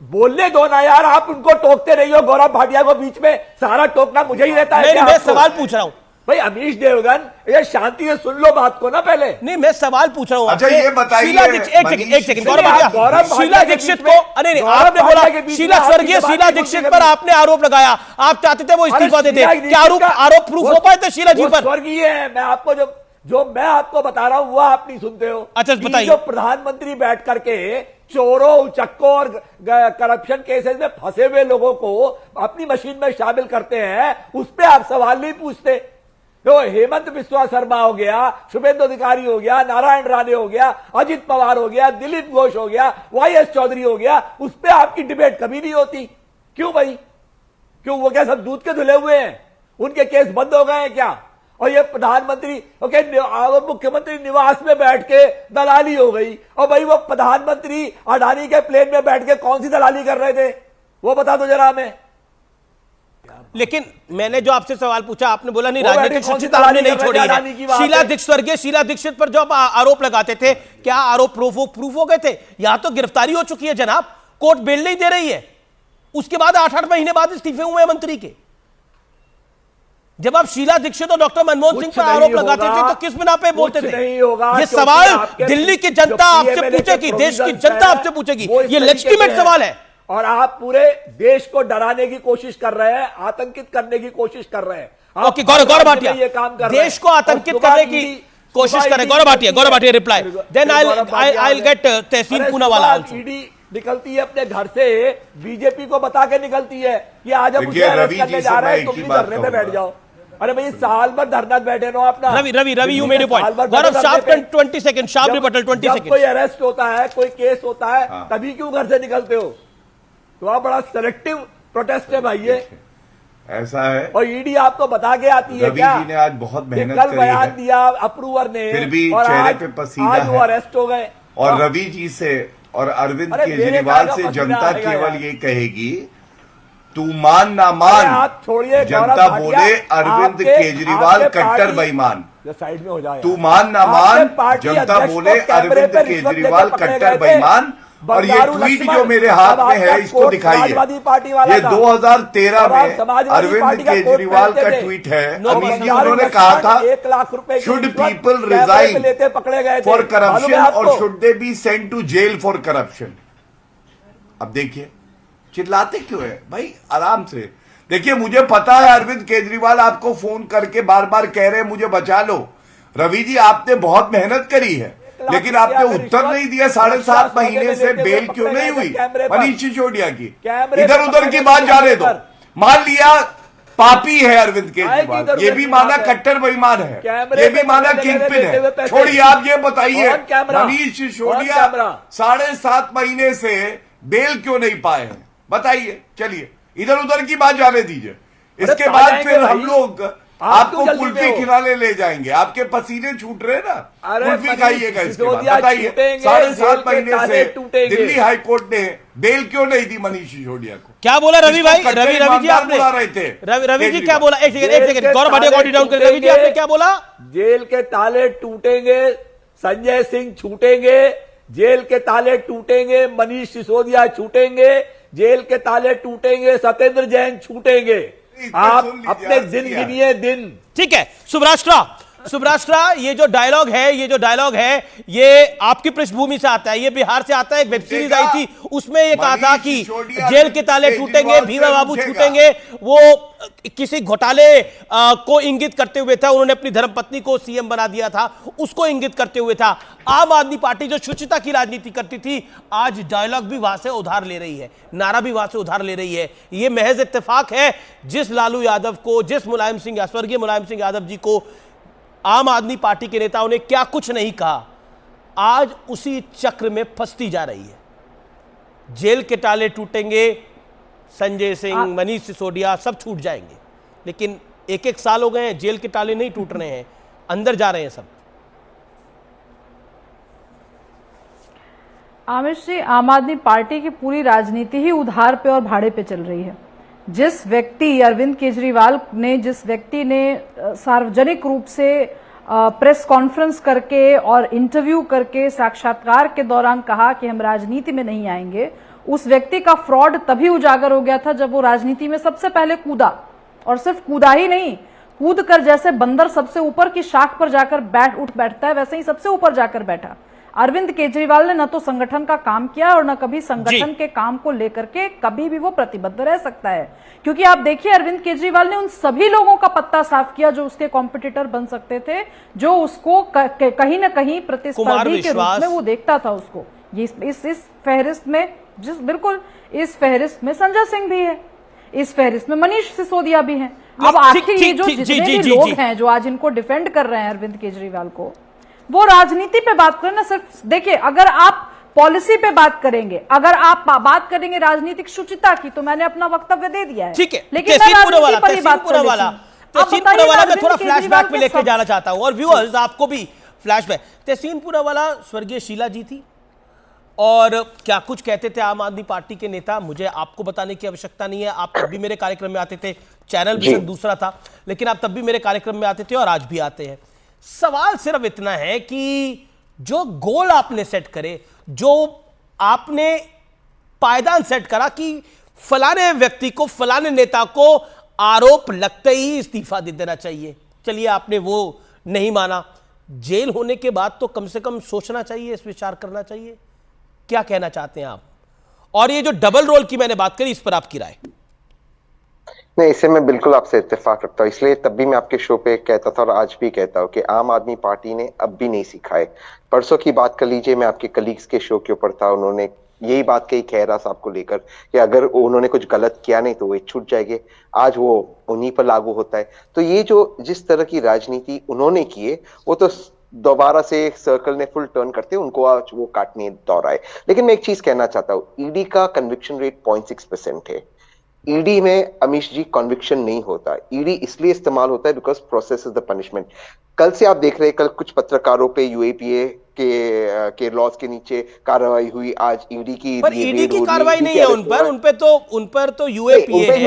बोलने दो ना यार, आप उनको टोकते रही हो। गौरव भाटिया को बीच में सारा टोकना मुझे ही रहता है। मैं सवाल पूछ रहा हूं भाई, अमीश देवगन, ये शांति से सुन लो बात को ना पहले। नहीं, मैं सवाल पूछ रहा हूं। अच्छा, ये बताइए, एक सेकंड गौरव भाटिया, शीला दीक्षित को, अरे आपने बोला स्वर्गीय शीला दीक्षित पर आपने आरोप लगाया, आप चाहते थे वो इस्तीफा देते, क्या आरोप प्रूफ हो पाए थे शीला जी पर? स्वर्गीय है, मैं आपको जो मैं आपको बता रहा हूं वो आप नहीं सुनते हो। अच्छा बताइए। जो प्रधानमंत्री बैठ करके चोरों, उचक्कों और करप्शन केसेस में फंसे हुए लोगों को अपनी मशीन में शामिल करते हैं, उस पर आप सवाल नहीं पूछते। तो हेमंत बिस्वा शर्मा हो गया, शुभेंदु अधिकारी हो गया, नारायण राणे हो गया, अजित पवार हो गया, दिलीप घोष हो गया, वाईएस चौधरी हो गया, उस पर आपकी डिबेट कभी नहीं होती। क्यों भाई? क्यों? वो क्या सब दूध के धुले हुए हैं? उनके केस बंद हो गए हैं क्या? और ये प्रधानमंत्री मुख्यमंत्री निवास में बैठ के दलाली हो गई। और भाई, वो प्रधानमंत्री अडानी के प्लेन में बैठ के कौन सी दलाली कर रहे थे, वो बता दो जरा हमें। लेकिन मैंने जो आपसे सवाल पूछा, आपने बोला नहीं, राजनीतिक शुचिता हमने नहीं छोड़ी है। स्वर्गीय शीला दीक्षित पर जो आप आरोप लगाते थे, क्या आरोप प्रूफ हो गए थे? यहां तो गिरफ्तारी हो चुकी है जनाब, कोर्ट बेल नहीं दे रही है। उसके बाद 8-8 महीने बाद इस्तीफे हुए मंत्री के। जब आप शीला दीक्षित और डॉक्टर मनमोहन सिंह पर आरोप लगाते थे तो किस बिना पे बोलते थे? ये सवाल दिल्ली की जनता आपसे पूछेगी, देश की जनता आपसे पूछेगी, ये लेजिटिमेट सवाल है। और आप पूरे देश को डराने की कोशिश कर रहे हैं, आतंकित करने की कोशिश कर रहे हैं। ओके, गौरव भाटिया, देश को आतंकित करने की कोशिश करें। Gaurav Bhatia reply, then I will get Tehseen Poonawalla. ED निकलती है अपने घर से, बीजेपी को बता के निकलती है कि आज हम उसे अरेस्ट करने जा रहे हैं, तुम भी धरने में बैठ जाओ। अरे भाई, साल भर धरना बैठे रहो अपना। Ravi you made a point. Gaurav sharp 20 second, sharp rebuttal 20 second. कोई अरेस्ट होता है, कोई केस होता है, तभी क्यों घर से निकलते हो? तो आप बड़ा सेलेक्टिव प्रोटेस्ट है भाई ये, ऐसा है। और ईडी आपको बता के आती है क्या? रवि जी ने आज बहुत मेहनत कल बयान दिया अप्रूवर ने, फिर भी और चेहरे पे पसीना आज वो अरेस्ट हो गए। और रवि जी से और अरविंद केजरीवाल से जनता केवल ये कहेगी, तू मान ना मान, जनता बोले अरविंद केजरीवाल कट्टर बेईमान। साइड में हो जाए, तू मान ना मान, जनता बोले अरविंद केजरीवाल कट्टर बेईमान। और ये ट्वीट जो मेरे हाथ में है, इसको दिखाइए, ये 2013 में अरविंद केजरीवाल का ट्वीट है। अमीश जी, उन्होंने कहा था, 1 लाख रुपए शुड पीपल रिजाइन पकड़े गए फॉर करप्शन और should they be sent to jail for corruption. अब देखिए, चिल्लाते क्यों है भाई? आराम से देखिए। मुझे पता है अरविंद केजरीवाल आपको फोन करके बार बार कह रहे हैं मुझे बचा लो। रवि जी, आपने बहुत मेहनत करी है, लेकिन आपने उत्तर नहीं दिया 7.5 महीने से बेल क्यों नहीं हुई मनीष सिसोदिया की। इधर उधर की बात जाने दो। मान लिया पापी है अरविंद केजरीवाल, ये भी माना कट्टर बेईमान है, ये भी माना किंगपिन है, छोड़िए आप ये बताइए मनीष सिसोदिया 7.5 महीने से बेल क्यों नहीं पाए हैं, बताइए। चलिए इधर उधर की बात जाने दीजिए, इसके बाद फिर हम लोग आपको कुल्फी खिलाने ले जाएंगे, आपके पसीने छूट रहे ना, कुल्फी खाइएगा इसके बाद। बताइए 7.5 महीने से दिल्ली हाई कोर्ट ने बेल क्यों नहीं दी मनीष सिसोदिया को? क्या बोला रवि भाई? रवि जी आपने बुला रहे थे, रवि जी क्या बोला? एक सेकंड गौरव भाटिया को डाउन करें। रवि जी आपने क्या बोला? जेल के ताले टूटेंगे, संजय सिंह छूटेंगे, जेल के ताले टूटेंगे, मनीष सिसोदिया छूटेंगे, जेल के ताले टूटेंगे, सत्येंद्र जैन छूटेंगे। आप अपने दिन गिनिए दिन। ठीक है सुब्राष्ट्रा, ये जो डायलॉग है ये आपकी पृष्ठभूमि से आता है, ये बिहार से आता है। एक वेब सीरीज आई थी उसमें ये कहा था कि जेल के ताले टूटेंगे, भीमा बाबू छूटेंगे। वो किसी घोटाले को इंगित करते हुए था, उन्होंने अपनी धर्मपत्नी को सीएम बना दिया था, उसको इंगित करते हुए था। आम आदमी पार्टी जो शुचिता की राजनीति करती थी, आज डायलॉग भी वहां से उधार ले रही है, नारा भी वहां से उधार ले रही है। ये महज इत्तेफाक है, जिस लालू यादव को, जिस स्वर्गीय मुलायम सिंह यादव जी को आम आदमी पार्टी के नेताओं ने क्या कुछ नहीं कहा, आज उसी चक्र में फंसती जा रही है। जेल के ताले टूटेंगे, संजय सिंह, मनीष सिसोदिया सब छूट जाएंगे, लेकिन एक साल हो गए हैं, जेल के ताले नहीं टूट रहे हैं, अंदर जा रहे हैं सब। आमिर जी, आम आदमी पार्टी की पूरी राजनीति ही उधार पे और भाड़े पे चल रही है। जिस व्यक्ति अरविंद केजरीवाल ने, जिस व्यक्ति ने सार्वजनिक रूप से प्रेस कॉन्फ्रेंस करके और इंटरव्यू करके साक्षात्कार के दौरान कहा कि हम राजनीति में नहीं आएंगे, उस व्यक्ति का फ्रॉड तभी उजागर हो गया था जब वो राजनीति में सबसे पहले कूदा। और सिर्फ कूदा ही नहीं, कूद कर जैसे बंदर सबसे ऊपर की शाख पर जाकर बैठता है, वैसे ही सबसे ऊपर जाकर बैठा। अरविंद केजरीवाल ने न तो संगठन का काम किया और न कभी संगठन के काम को लेकर के कभी भी वो प्रतिबद्ध रह सकता है। क्योंकि आप देखिए, अरविंद केजरीवाल ने उन सभी लोगों का पत्ता साफ किया जो उसके कॉम्पिटिटर बन सकते थे, जो उसको कहीं न कहीं प्रतिस्पर्धी के रूप में वो देखता था उसको। इस फहरिस्त में बिल्कुल इस फहरिस्त में संजय सिंह भी है, इस फहरिस्त में मनीष सिसोदिया भी है। अब आखिर ये जो जितने भी लोग हैं जो आज इनको डिफेंड कर रहे हैं अरविंद केजरीवाल को, वो राजनीति पे बात करें ना। सिर्फ देखिए, अगर आप पॉलिसी पे बात करेंगे, अगर आप बात करेंगे राजनीतिक शुचिता की, तो मैंने अपना वक्तव्य दे दिया है। ठीक है, लेकिन तहसीन पुरावाला थोड़ा फ्लैशबैक में लेके जाना चाहता हूं, और व्यूअर्स आपको भी फ्लैशबैक। तहसीन पुरावाला स्वर्गीय शीला जी थी, और क्या कुछ कहते थे आम आदमी पार्टी के नेता, मुझे आपको बताने की आवश्यकता नहीं है। आप तब भी मेरे कार्यक्रम में आते थे, चैनल भी दूसरा था, लेकिन आप तब भी मेरे कार्यक्रम में आते थे और आज भी आते हैं। सवाल सिर्फ इतना है कि जो गोल आपने सेट करे, जो आपने पायदान सेट करा कि फलाने व्यक्ति को, फलाने नेता को आरोप लगते ही इस्तीफा दे देना चाहिए, चलिए आपने वो नहीं माना। जेल होने के बाद तो कम से कम सोचना चाहिए, इस विचार करना चाहिए। क्या कहना चाहते हैं आप? और ये जो डबल रोल की मैंने बात करी, इस पर आपकी राय? नहीं, इसे मैं बिल्कुल आपसे इत्तेफाक रखता हूँ। इसलिए तब भी मैं आपके शो पे कहता था और आज भी कहता हूँ कि आम आदमी पार्टी ने अब भी नहीं सीखा है। परसों की बात कर लीजिए, मैं आपके कलीग्स के शो के ऊपर था, उन्होंने यही बात कही खैरा साहब को लेकर कि अगर उन्होंने कुछ गलत किया नहीं तो वो छूट जाएंगे। आज वो उन्हीं पर लागू होता है। तो ये जो जिस तरह की राजनीति उन्होंने की है, वो तो दोबारा से सर्कल ने फुल टर्न करते उनको आज वो काटने दौड़ आए। लेकिन मैं एक चीज कहना चाहता हूँ, ईडी का कन्विक्शन रेट 0.6% है। ईडी में अमीश जी कन्विक्शन नहीं होता। ईडी इसलिए इस्तेमाल होता है because process is the punishment. कल से आप देख रहे हैं, कल कुछ पत्रकारों पे यूएपीए के लॉज के नीचे कार्रवाई हुई, आज ईडी की, पर ईडी की कार्रवाई नहीं है उन पर तो यूएपीए है।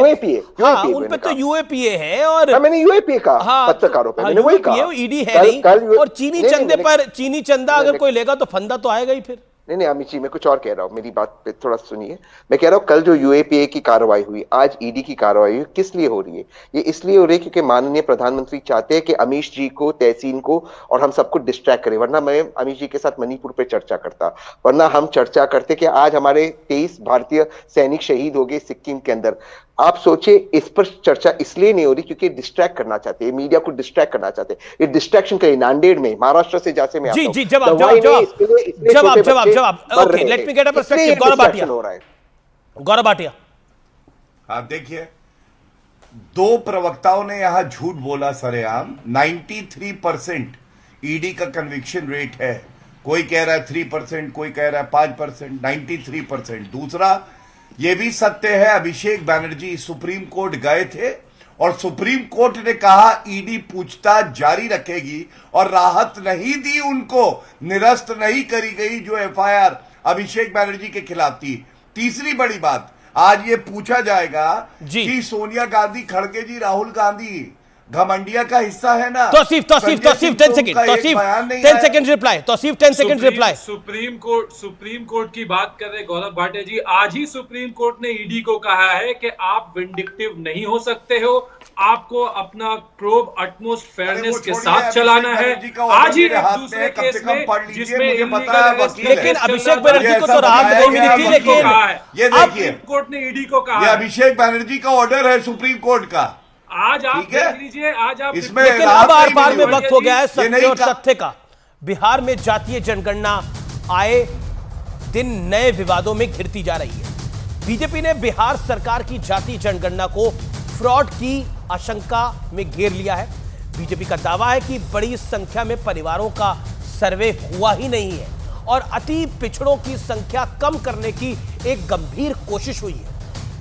उन पे तो यूएपीए है, और मैंने यूएपीए कहा पत्रकारों पे, मैंने वही कहा। ईडी है नहीं, और चीनी चंदे पर चीनी चंदा अगर कोई लेगा तो फंदा तो आएगा ही फिर। नहीं अमित जी, मैं कुछ और कह रहा हूँ, मेरी बात पे थोड़ा सुनिए। मैं कह रहा हूँ कल जो यूएपीए की कार्रवाई हुई, आज ईडी की कार्रवाई हुई, किस लिए हो रही है? ये इसलिए हो रही है क्योंकि माननीय प्रधानमंत्री चाहते हैं कि अमीश जी को, तहसीन को और हम सबको डिस्ट्रैक्ट करें। वरना मैं अमीश जी के साथ मणिपुर पे चर्चा करता, वरना हम चर्चा करते कि आज हमारे 23 भारतीय सैनिक शहीद हो गए सिक्किम के अंदर। आप सोचिए, इस पर चर्चा इसलिए नहीं हो रही क्योंकि डिस्ट्रैक्ट करना चाहते हैं, मीडिया को डिस्ट्रैक्ट करना चाहते हैं। ये डिस्ट्रैक्शन के लिए नांदेड़ में, महाराष्ट्र से जैसे मैं जी जी, जवाब, okay, let me get a perspective. Gaurav Bhatia, Gaurav Bhatia. हाँ, देखिए, दो प्रवक्ताओं ने यहां झूठ बोला सरेआम। 93% ईडी का कन्विक्शन रेट है। कोई कह रहा है 3%, कोई कह रहा है 5%, 93%। दूसरा, यह भी सत्य है, अभिषेक बैनर्जी सुप्रीम कोर्ट गए थे और सुप्रीम कोर्ट ने कहा ईडी पूछताछ जारी रखेगी और राहत नहीं दी उनको, निरस्त नहीं करी गई जो एफआईआर अभिषेक बैनर्जी के खिलाफ थी। तीसरी बड़ी बात, आज ये पूछा जाएगा कि सोनिया गांधी, खड़गे जी, राहुल गांधी घमंडिया का हिस्सा है ना। Tauseef 10 second reply. Tauseef 10 second reply. Supreme Court की बात कर रहे गौरव भाटिया जी, आज ही सुप्रीम कोर्ट ने ईडी को कहा है कि आप विंडिक्टिव नहीं हो सकते हो, आपको अपना प्रोब अटमोस्ट फेयरनेस के साथ चलाना है। आज ही एक दूसरे केस में जिसमें लेकिन अभिषेक बैनर्जी को तो राहत नहीं मिली थी, लेकिन ये देखिए, कोर्ट ने ईडी को कहा, ये अभिषेक बैनर्जी का ऑर्डर है सुप्रीम कोर्ट का। आज आप देख लीजिए, आज आप इसमें अब आर पार में वक्त हो गया है सत्य और तथ्य का। बिहार में जातीय जनगणना आए दिन नए विवादों में घिरती जा रही है। बीजेपी ने बिहार सरकार की जातीय जनगणना को फ्रॉड की आशंका में घेर लिया है। बीजेपी का दावा है कि बड़ी संख्या में परिवारों का सर्वे हुआ ही नहीं है और अति पिछड़ों की संख्या कम करने की एक गंभीर कोशिश हुई है।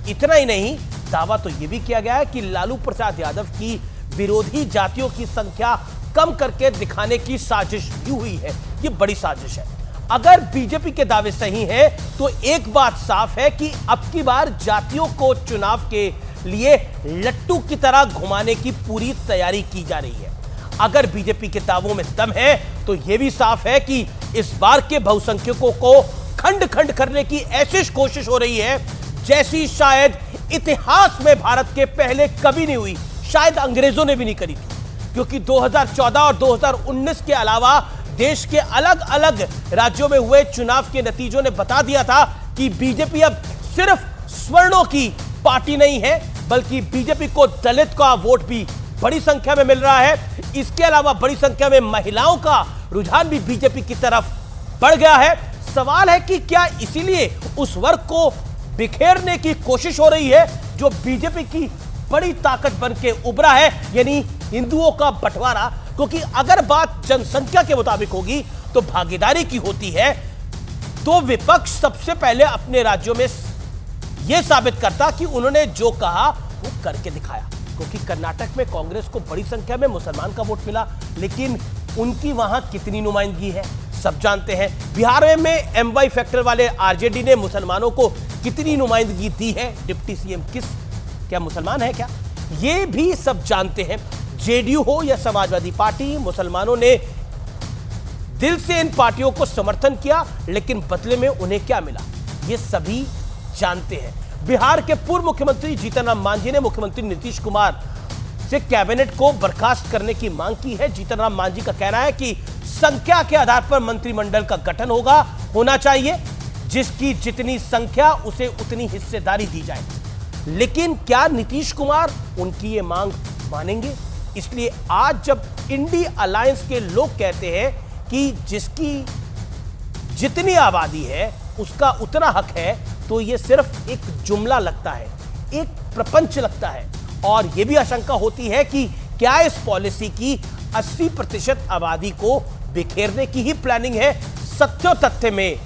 इतना ही नहीं, दावा तो यह भी किया गया है कि लालू प्रसाद यादव की विरोधी जातियों की संख्या कम करके दिखाने की साजिश भी हुई है। यह बड़ी साजिश है। अगर बीजेपी के दावे सही हैं तो एक बात साफ है कि अब की बार जातियों को चुनाव के लिए लट्टू की तरह घुमाने की पूरी तैयारी की जा रही है। अगर बीजेपी के दावों में दम है तो यह भी साफ है कि इस बार के बहुसंख्यकों को खंड खंड करने की ऐसी कोशिश हो रही है जैसी शायद इतिहास में भारत के पहले कभी नहीं हुई, शायद अंग्रेजों ने भी नहीं करी थी। क्योंकि 2014 और 2019 के अलावा देश के अलग अलग राज्यों में हुए चुनाव के नतीजों ने बता दिया था कि बीजेपी अब सिर्फ स्वर्णों की पार्टी नहीं है, बल्कि बीजेपी को दलित का वोट भी बड़ी संख्या में मिल रहा है। इसके अलावा बड़ी संख्या में महिलाओं का रुझान भी बीजेपी की तरफ बढ़ गया है। सवाल है कि क्या इसीलिए उस वर्ग को बिखेरने की कोशिश हो रही है जो बीजेपी की बड़ी ताकत बन के उभरा है, यानी हिंदुओं का बंटवारा। क्योंकि अगर बात जनसंख्या के मुताबिक होगी तो भागीदारी की होती है तो विपक्ष सबसे पहले अपने राज्यों में यह साबित करता कि उन्होंने जो कहा वो करके दिखाया। क्योंकि कर्नाटक में कांग्रेस को बड़ी संख्या में मुसलमान का वोट मिला, लेकिन उनकी वहां कितनी नुमाइंदगी है सब जानते हैं। बिहार में एमवाई फैक्टर वाले आरजेडी ने मुसलमानों को कितनी नुमाइंदगी दी है। डिप्टी सीएम क्या मुसलमान है क्या, ये भी सब जानते हैं। जेडीयू हो या समाजवादी पार्टी, मुसलमानों ने दिल से इन पार्टियों को समर्थन किया, लेकिन बदले में उन्हें क्या मिला ये सभी जानते हैं। बिहार के पूर्व मुख्यमंत्री जीतन राम मांझी ने मुख्यमंत्री नीतीश कुमार से कैबिनेट को बर्खास्त करने की मांग की है। जीतन राम मांझी का कहना है कि संख्या के आधार पर मंत्रिमंडल का गठन होना चाहिए, जिसकी जितनी संख्या उसे उतनी हिस्सेदारी दी जाए। लेकिन क्या नीतीश कुमार उनकी ये मांग मानेंगे? इसलिए आज जब इंडी अलायंस के लोग कहते हैं कि जिसकी जितनी आबादी है उसका उतना हक है, तो ये सिर्फ एक जुमला लगता है, एक प्रपंच लगता है। और यह भी आशंका होती है कि क्या इस पॉलिसी की 80% आबादी को बिखेरने की ही प्लानिंग है। सत्य तथ्य में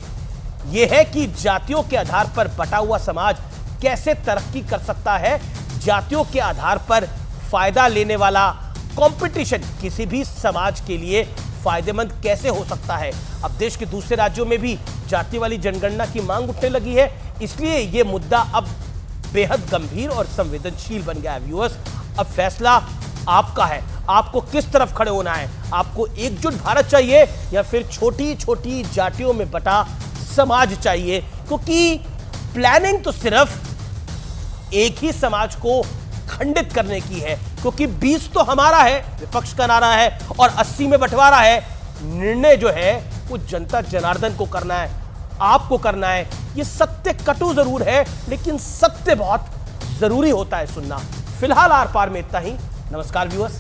यह है कि जातियों के आधार पर बटा हुआ समाज कैसे तरक्की कर सकता है, जातियों के आधार पर फायदा लेने वाला कंपटीशन किसी भी समाज के लिए फायदेमंद कैसे हो सकता है। अब देश के दूसरे राज्यों में भी जाति वाली जनगणना की मांग उठने लगी है, इसलिए यह मुद्दा अब बेहद गंभीर और संवेदनशील बन गया है। व्यूअर्स, अब फैसला आपका है, आपको किस तरफ खड़े होना है। आपको एकजुट भारत चाहिए या फिर छोटी छोटी जातियों में बटा समाज चाहिए? क्योंकि प्लानिंग तो सिर्फ एक ही समाज को खंडित करने की है, क्योंकि 20 तो हमारा है, विपक्ष का नारा है, और 80 में बंटवारा है। निर्णय जो है वो जनता जनार्दन को करना है, आपको करना है। ये सत्य कटु जरूर है, लेकिन सत्य बहुत जरूरी होता है सुनना। फिलहाल आर पार में इतना ही। नमस्कार व्यूअर्स।